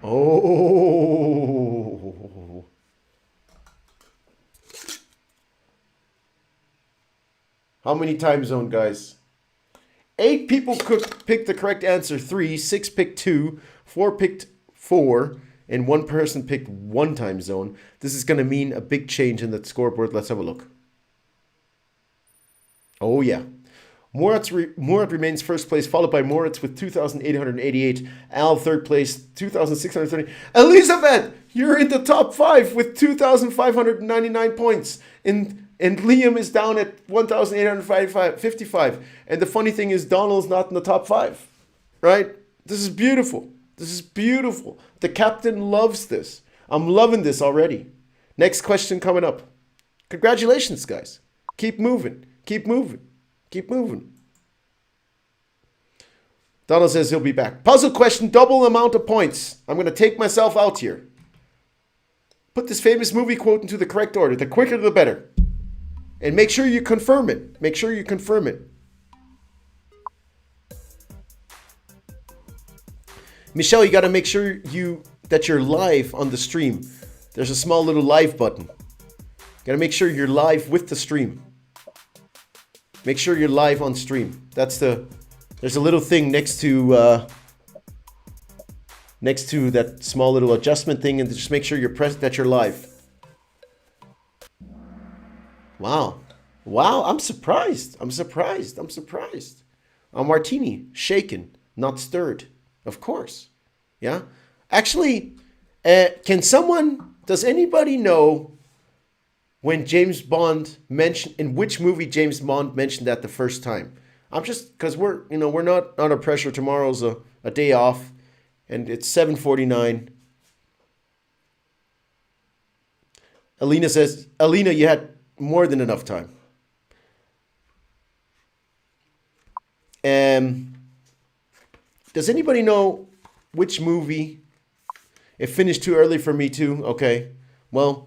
Oh. How many time zone, guys? 8 people picked the correct answer. 3, 6 picked 2, 4 picked 4, and 1 person picked 1 time zone. This is going to mean a big change in the scoreboard. Let's have a look. Oh, yeah. Moritz remains first place, followed by Moritz with 2,888. Al, third place, 2,630. Elizabeth, you're in the top 5 with 2,599 points. And Liam is down at 1,855. And the funny thing is, Donald's not in the top 5. Right? This is beautiful. This is beautiful. The captain loves this. I'm loving this already. Next question coming up. Congratulations, guys. Keep moving. Keep moving. Keep moving. Donald says he'll be back. Puzzle question, double amount of points. I'm going to take myself out here. Put this famous movie quote into the correct order. The quicker the better. And make sure you confirm it. Make sure you confirm it. Michelle, you got to make sure that you're live on the stream. There's a small little live button. Got to make sure you're live with the stream. Make sure you're live on stream. There's a little thing next to that small little adjustment thing, and just make sure that you're live. Wow. I'm surprised. A martini, shaken, not stirred. Of course. Yeah. Actually, does anybody know when James Bond mentioned, in which movie James Bond mentioned that the first time? I'm just, because we're not under pressure. Tomorrow's a day off, and it's 7:49. Alina says, Alina, you had more than enough time. Does anybody know which movie? It finished too early for me too. Okay, well.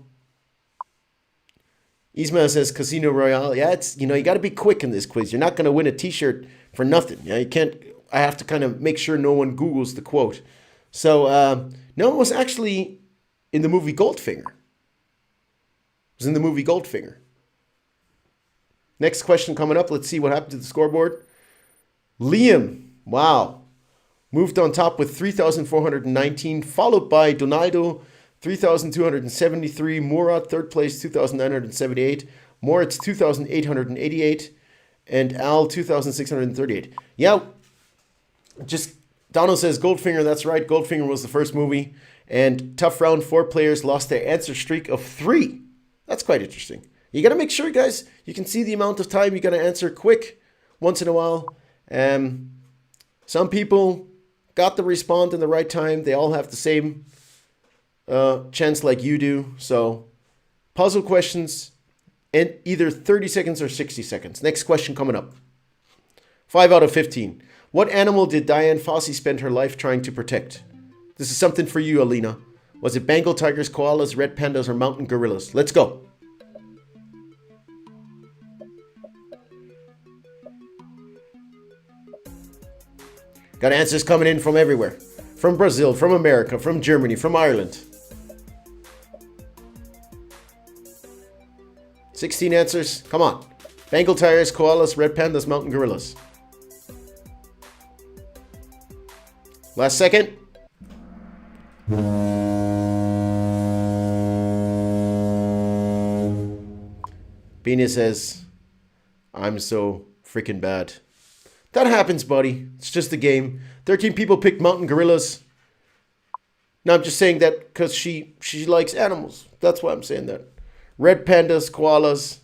Ismail says Casino Royale. Yeah, it's, you got to be quick in this quiz. You're not going to win a t-shirt for nothing. Yeah, you can't. I have to kind of make sure no one Googles the quote. So, no, it was actually in the movie Goldfinger. It was in the movie Goldfinger. Next question coming up. Let's see what happened to the scoreboard. Liam. Wow. moved on top with 3,419, followed by Donaldo, 3,273, Murat, third place, 2,978, Moritz, 2,888, and Al, 2,638. Yeah, just Donald says Goldfinger, that's right. Goldfinger was the first movie. And tough round, 4 players lost their answer streak of 3. That's quite interesting. You got to make sure, guys, you can see the amount of time you got to answer quick once in a while. Some people got to respond in the right time. They all have the same chance like you do. So puzzle questions in either 30 seconds or 60 seconds. Next question coming up. 5 out of 15. What animal did Diane Fossey spend her life trying to protect? This is something for you, Alina. Was it Bengal tigers, koalas, red pandas, or mountain gorillas? Let's go. Got answers coming in from everywhere. From Brazil, from America, from Germany, from Ireland. 16 answers. Come on. Bengal tigers, koalas, red pandas, mountain gorillas. Last second. Bina says, I'm so freaking bad. That happens, buddy. It's just a game. 13 people picked mountain gorillas. Now I'm just saying that because she likes animals. That's why I'm saying that. Red pandas, koalas,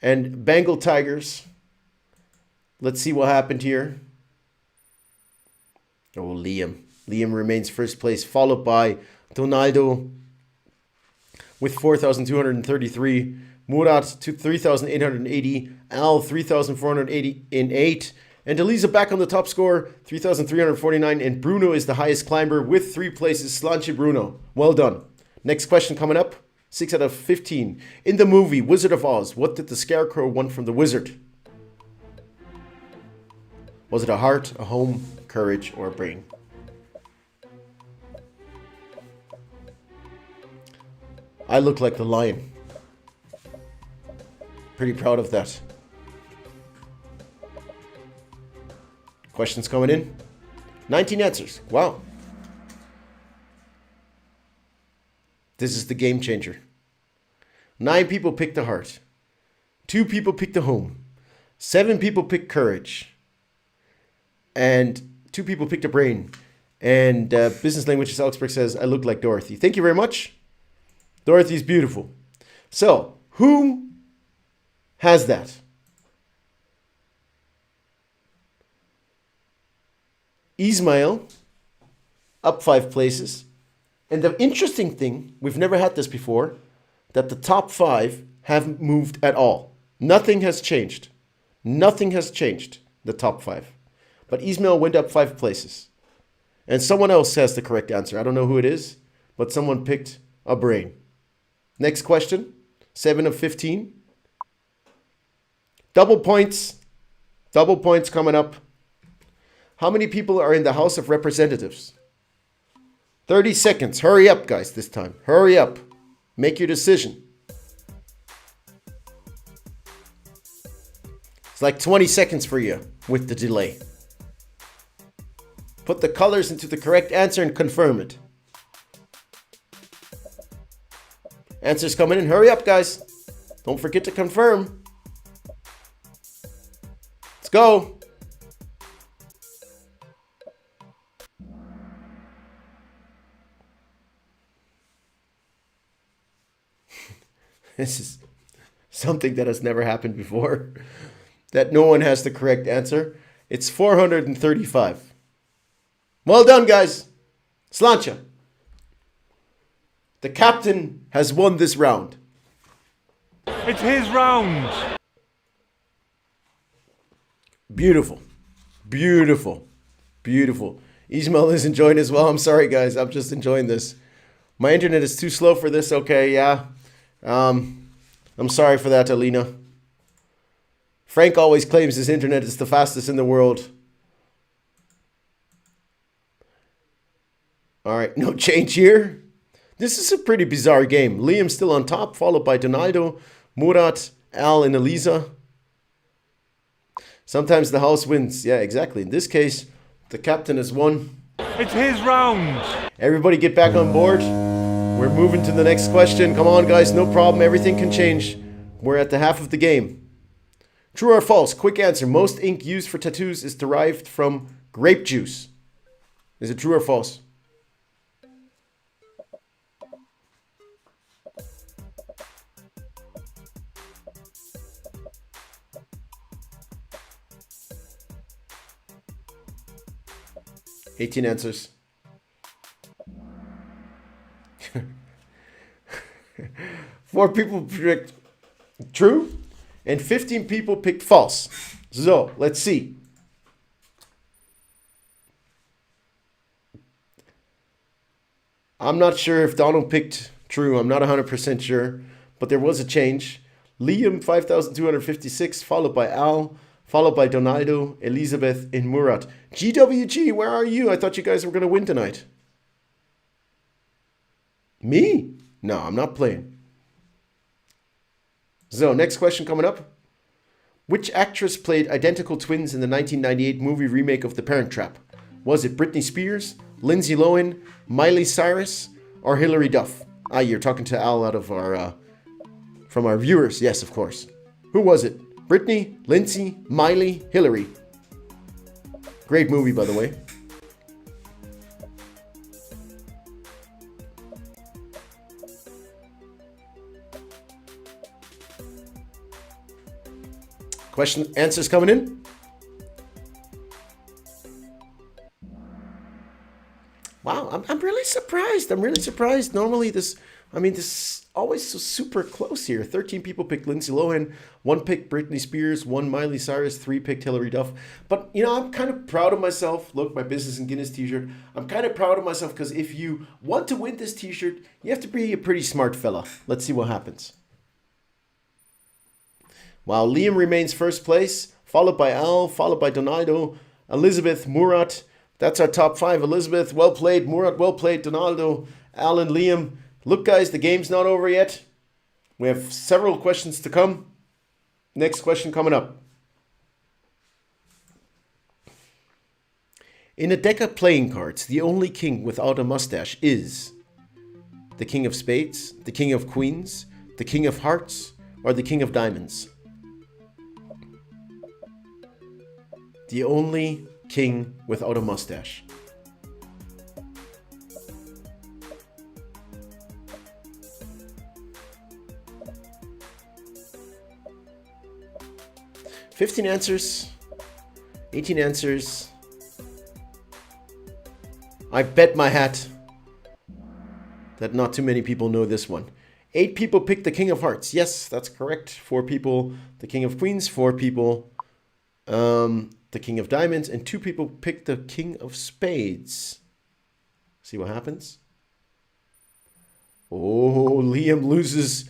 and Bengal tigers. Let's see what happened here. Oh, Liam. Liam remains first place, followed by Donaldo with 4,233. Murat to 3,880. Al 3,488. And Elisa back on the top score, 3,349. And Bruno is the highest climber with 3 places. Sláinte, Bruno. Well done. Next question coming up. 6 out of 15. In the movie Wizard of Oz, what did the Scarecrow want from the wizard? Was it a heart, a home, courage, or a brain? I look like the lion. Pretty proud of that. Questions coming in. 19 answers. Wow. This is the game changer. 9 people picked the heart. 2 people picked the home. 7 people picked courage. And 2 people picked a brain. And Business Languages Augsburg says, I look like Dorothy. Thank you very much. Dorothy's beautiful. So, who has that? Ismail, up 5 places. And the interesting thing, we've never had this before, that the top 5 haven't moved at all. Nothing has changed. Nothing has changed, the top 5. But Ismail went up 5 places. And someone else has the correct answer. I don't know who it is, but someone picked a brain. Next question, 7 of 15. Double points. Double points coming up. How many people are in the House of Representatives? 30 seconds. Hurry up, guys, this time. Hurry up. Make your decision. It's like 20 seconds for you with the delay. Put the colors into the correct answer and confirm it. Answers coming in. Hurry up, guys. Don't forget to confirm. Let's go. This is something that has never happened before. That no one has the correct answer. It's 435. Well done, guys. Sláinte. The captain has won this round. It's his round. Beautiful. Beautiful. Beautiful. Ismail is enjoying as well. I'm sorry, guys. I'm just enjoying this. My internet is too slow for this. Okay, yeah. I'm sorry for that, Alina. Frank always claims his internet is the fastest in the world. All right, no change here. This is a pretty bizarre game. Liam's still on top, followed by Donaldo, Murat, Al, and Elisa. Sometimes the house wins. Yeah, exactly. In this case, the captain has won. It's his round. Everybody get back on board. We're moving to the next question. Come on, guys. No problem. Everything can change. We're at the half of the game. True or false? Quick answer. Most ink used for tattoos is derived from grape juice. Is it true or false? Eighteen answers. 4 people picked true, and 15 people picked false. So, let's see. I'm not sure if Donald picked true. I'm not 100% sure, but there was a change. Liam, 5,256, followed by Al, followed by Donaldo, Elizabeth, and Murat. GWG, where are you? I thought you guys were going to win tonight. Me? No, I'm not playing. So, next question coming up. Which actress played identical twins in the 1998 movie remake of The Parent Trap? Was it Britney Spears, Lindsay Lohan, Miley Cyrus, or Hilary Duff? Ah, you're talking to Al out of our, from our viewers. Yes, of course. Who was it? Britney, Lindsay, Miley, Hilary. Great movie, by the way. Question answers coming in. Wow, I'm really surprised. I'm really surprised. Normally this is always so super close here. 13 people picked Lindsay Lohan, 1 picked Britney Spears, 1 Miley Cyrus, 3 picked Hilary Duff. But, you know, I'm kind of proud of myself. Look, my Business in Guinness t-shirt. I'm kind of proud of myself because if you want to win this t-shirt, you have to be a pretty smart fella. Let's see what happens. While Liam remains first place, followed by Al, followed by Donaldo, Elizabeth, Murat. That's our top 5. Elizabeth, well played. Murat, well played. Donaldo, Al, and Liam. Look, guys, the game's not over yet. We have several questions to come. Next question coming up. In a deck of playing cards, the only king without a mustache is the King of Spades, the King of Queens, the King of Hearts, or the King of Diamonds. The only king without a mustache. $15 answers. 18 answers. I bet my hat that not too many people know this one. 8 people picked the King of Hearts. Yes, that's correct. 4 people the King of Queens. 4 people the King of Diamonds, and 2 people picked the King of Spades. See what happens? Oh, Liam loses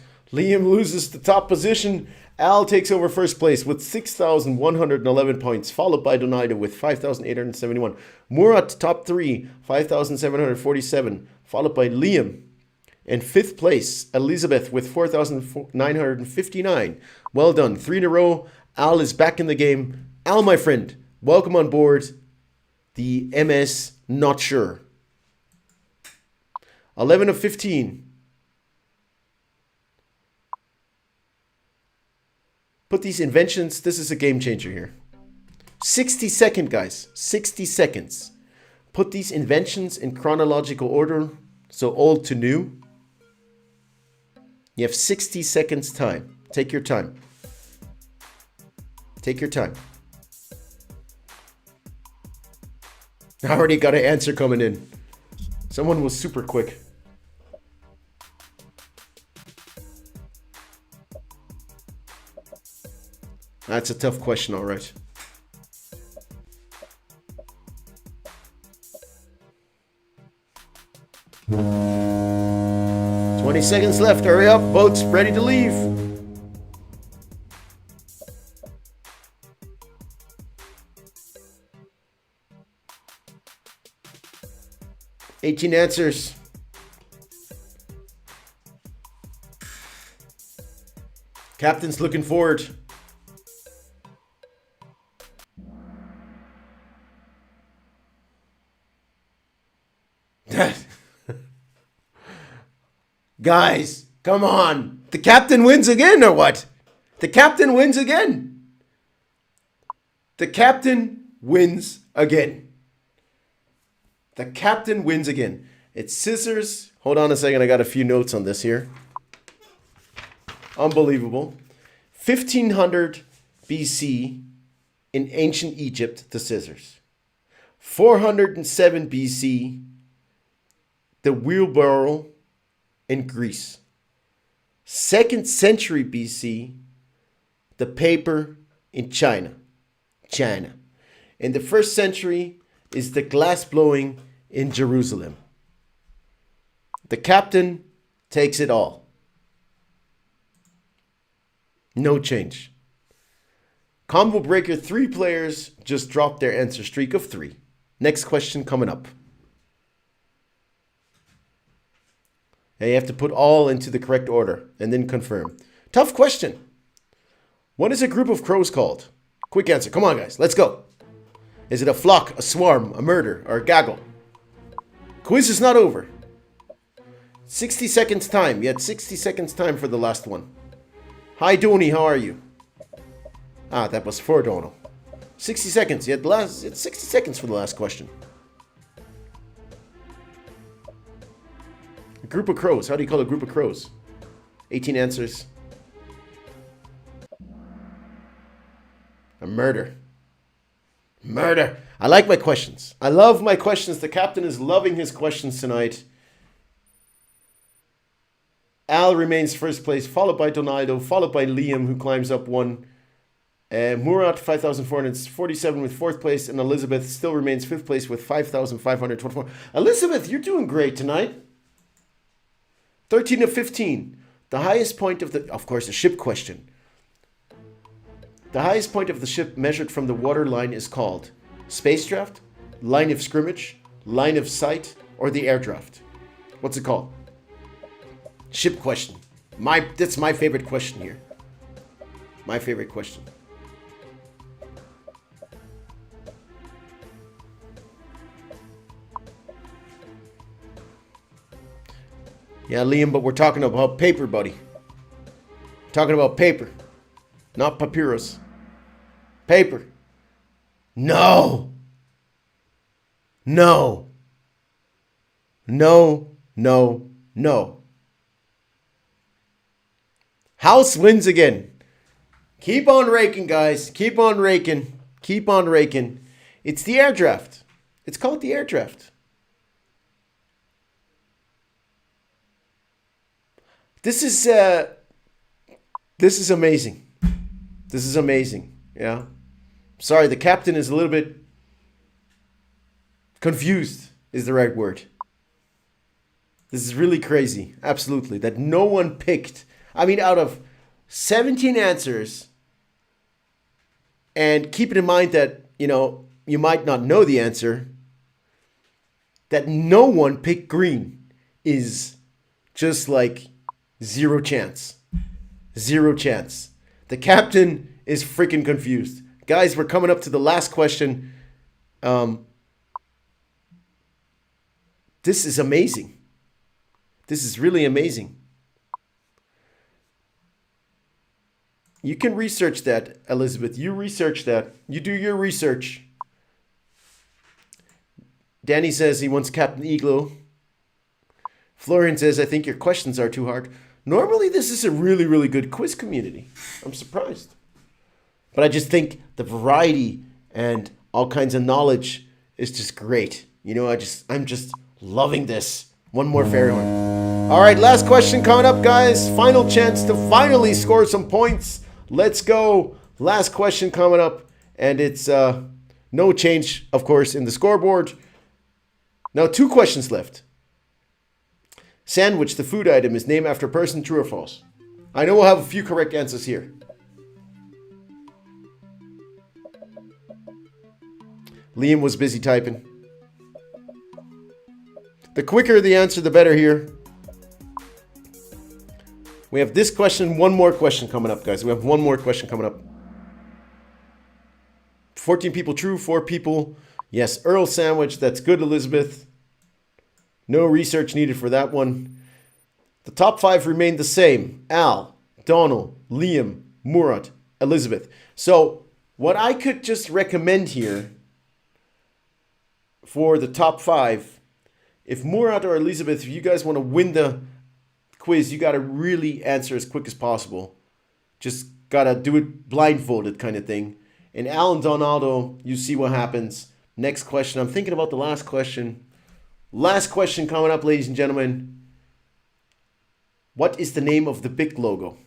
the top position. Al takes over first place with 6,111 points, followed by Donaldo with 5,871. Murat, top 3, 5,747, followed by Liam. And 5th place, Elizabeth with 4,959. Well done. 3 in a row. Al is back in the game. Al, my friend, welcome on board the MS Not Sure. 11 of 15. Put these inventions, this is a game changer here. 60 seconds, guys. 60 seconds. Put these inventions in chronological order, so old to new. You have 60 seconds time. Take your time. Take your time. I already got an answer coming in. Someone was super quick. That's a tough question, all right. "20 seconds left. Hurry up. Boats ready to leave." "18 answers. Captain's looking forward. Guys, come on. The captain wins again or what? The captain wins again. The captain wins again. The captain wins again. It's scissors. Hold on a second. I got a few notes on this here. Unbelievable. 1500 BC in ancient Egypt, the scissors. 407 BC, the wheelbarrow in Greece. 2nd century BC, the paper in China. In the 1st century is the glass blowing in Jerusalem. The captain takes it all. No change. Combo breaker, 3 players just dropped their answer streak of 3. Next question coming up. Now you have to put all into the correct order and then confirm. Tough question. What is a group of crows called? Quick answer. Come on, guys. Let's go. Is it a flock, a swarm, a murder, or a gaggle? Quiz is not over. 60 seconds time. You had 60 seconds time for the last one. Hi, Donny. How are you? Ah, that was for Dono. 60 seconds. You had 60 seconds for the last question. A group of crows. How do you call a group of crows? 18 answers. A murder. Murder. I like my questions. I love my questions. The captain is loving his questions tonight. Al remains first place, followed by Donaldo, followed by Liam, who climbs up 1. Murat, 5,447 with 4th place, and Elizabeth still remains 5th place with 5,524. Elizabeth, you're doing great tonight. 13 of 15. The highest point of course, a ship question. The highest point of the ship measured from the water line is called space draft, line of scrimmage, line of sight, or the air draft. What's it called? Ship question. That's my favorite question here. My favorite question. Yeah, Liam, but we're talking about paper, buddy. Talking about paper, not papyrus. Paper. No. No. No, no, no. House wins again. Keep on raking, guys. Keep on raking. Keep on raking. It's the air draft. It's called the air draft. This is amazing. This is amazing. Yeah. Sorry, the captain is a little bit confused is the right word. This is really crazy. Absolutely. That no one picked. I mean, out of 17 answers, and keep it in mind that, you might not know the answer, that no one picked green is just like zero chance. Zero chance. The captain is freaking confused. Guys, we're coming up to the last question. This is amazing. This is really amazing. You can research that, Elizabeth. You research that. You do your research. Danny says he wants Captain Iglo. Florian says, I think your questions are too hard. Normally, this is a really, really good quiz community. I'm surprised. But I just think the variety and all kinds of knowledge is just great. I'm just loving this. One more for everyone. All right, last question coming up, guys. Final chance to finally score some points. Let's go. Last question coming up. And it's no change, of course, in the scoreboard. Now, 2 questions left. Sandwich, the food item, is named after a person, true or false? I know we'll have a few correct answers here. Liam was busy typing. The quicker the answer, the better here. We have this question, one more question coming up, guys. We have one more question coming up. 14 people true, 4 people. Yes, Earl sandwich. That's good, Elizabeth. No research needed for that one. The top 5 remain the same. Al, Donald, Liam, Murat, Elizabeth. So what I could just recommend here for the top 5, if Murat or Elizabeth, if you guys want to win the quiz, you got to really answer as quick as possible. Just got to do it blindfolded kind of thing. And Al and Donaldo, you see what happens. Next question. I'm thinking about the last question. Last question coming up, ladies and gentlemen. What is the name of the big logo?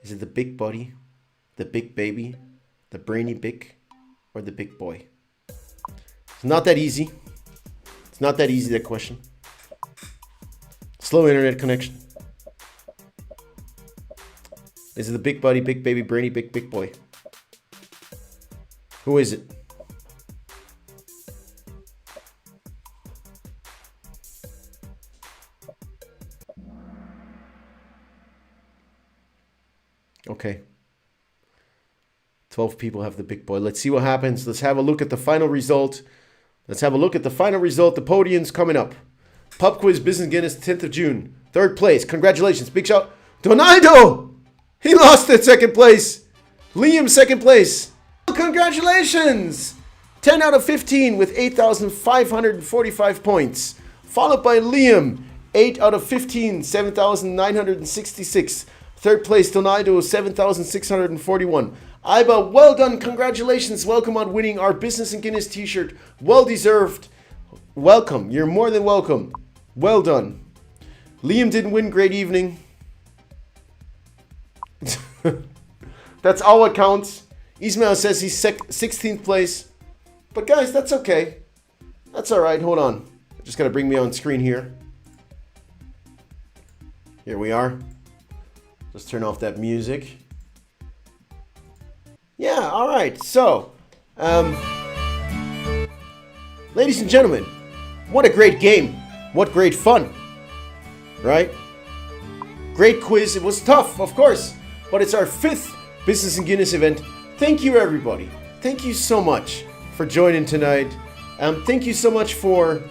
Is it the big buddy, the big baby, the brainy big, or the big boy? It's not that easy. It's not that easy, that question. Slow internet connection. Is it the big buddy, big baby, brainy big, big boy? Who is it? Okay. 12 people have the big boy. Let's see what happens. Let's have a look at the final result. Let's have a look at the final result. The podium's coming up. Pub quiz, Business Guinness, 10th of June. 3rd place. Congratulations. Big shout. Donaldo! He lost at 2nd place. Liam, 2nd place. Congratulations! 10 out of 15 with 8,545 points. Followed by Liam, 8 out of 15, 7,966. 3rd place, Donaldo, 7,641. Iba, well done. Congratulations. Welcome on winning our Business and Guinness t-shirt. Well deserved. Welcome. You're more than welcome. Well done. Liam didn't win. Great evening. That's all what counts. Ismail says he's 16th place. But guys, that's okay. That's all right. Hold on. Just got to bring me on screen here. Here we are. Just turn off that music. Yeah, all right. So, ladies and gentlemen, what a great game. What great fun. Right? Great quiz. It was tough, of course. But it's our 5th Business and Guinness event. Thank you, everybody. Thank you so much for joining tonight. Thank you so much for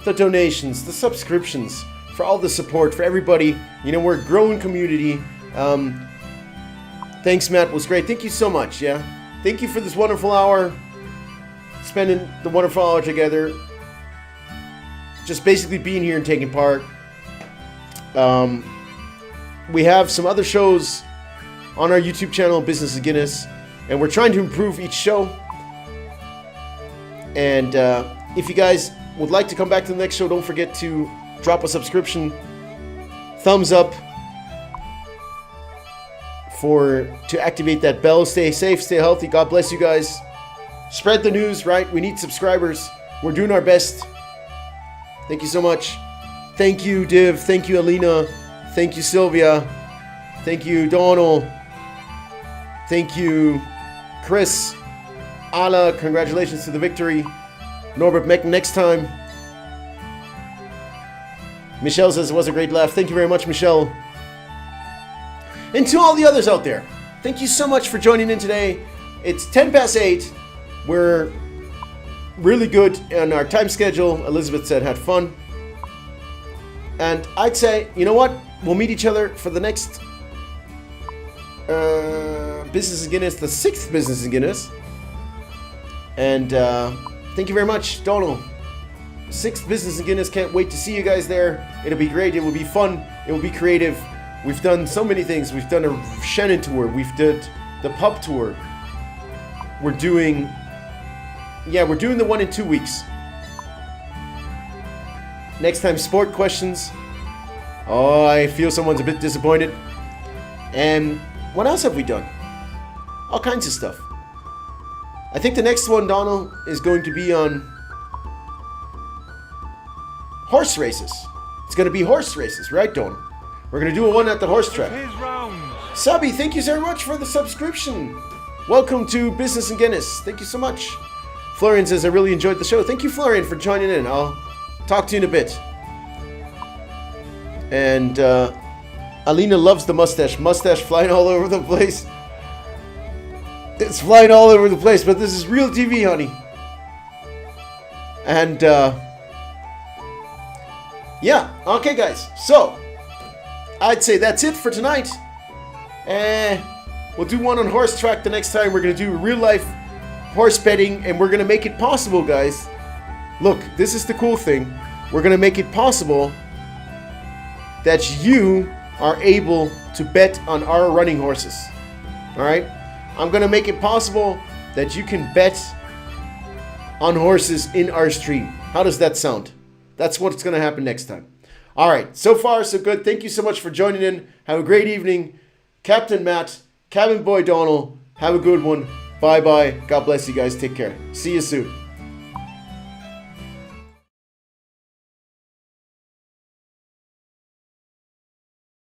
the donations, the subscriptions, for all the support, for everybody. You know, we're a growing community. Thanks, Matt. It was great. Thank you so much. Yeah. Thank you for this wonderful hour. Spending the wonderful hour together. Just basically being here and taking part. We have some other shows on our YouTube channel, Business and Guinness, and we're trying to improve each show. And if you guys would like to come back to the next show, don't forget to drop a subscription, thumbs up to activate that bell. Stay safe, stay healthy. God bless you guys. Spread the news, right? We need subscribers. We're doing our best. Thank you so much. Thank you, Div. Thank you, Alina. Thank you, Sylvia. Thank you, Donald. Thank you, Chris. Ala, congratulations to the victory. Norbert, next time. Michelle says it was a great laugh. Thank you very much, Michelle. And to all the others out there, thank you so much for joining in today. It's 10 past 8. We're really good on our time schedule. Elizabeth said had fun. And I'd say, you know what? We'll meet each other for the next Business and Guinness, the 6th Business and Guinness. And thank you very much, Donald. 6th Business and Guinness. Can't wait to see you guys there. It'll be great. It will be fun. It will be creative. We've done so many things. We've done a Shannon tour. We've did the pub tour. We're doing the one in 2 weeks. Next time, sport questions. Oh, I feel someone's a bit disappointed. And what else have we done? All kinds of stuff. I think the next one, Donald, is going to be on horse races. It's going to be horse races, right, Donald? We're going to do a one at the horse track. His round. Sabi, thank you so much for the subscription. Welcome to Business and Guinness. Thank you so much. Florian says, I really enjoyed the show. Thank you, Florian, for joining in. I'll talk to you in a bit. And Alina loves the mustache. Mustache flying all over the place. It's flying all over the place, but this is real TV, honey. And Yeah, okay guys, so I'd say that's it for tonight. We'll do one on horse track the next time. We're going to do real life horse betting, and we're going to make it possible, guys. Look, this is the cool thing. We're going to make it possible that you are able to bet on our running horses. All right? I'm going to make it possible that you can bet on horses in our stream. How does that sound? That's what's going to happen next time. All right. So far, so good. Thank you so much for joining in. Have a great evening. Captain Matt, Cabin Boy Donald, have a good one. Bye-bye. God bless you guys. Take care. See you soon.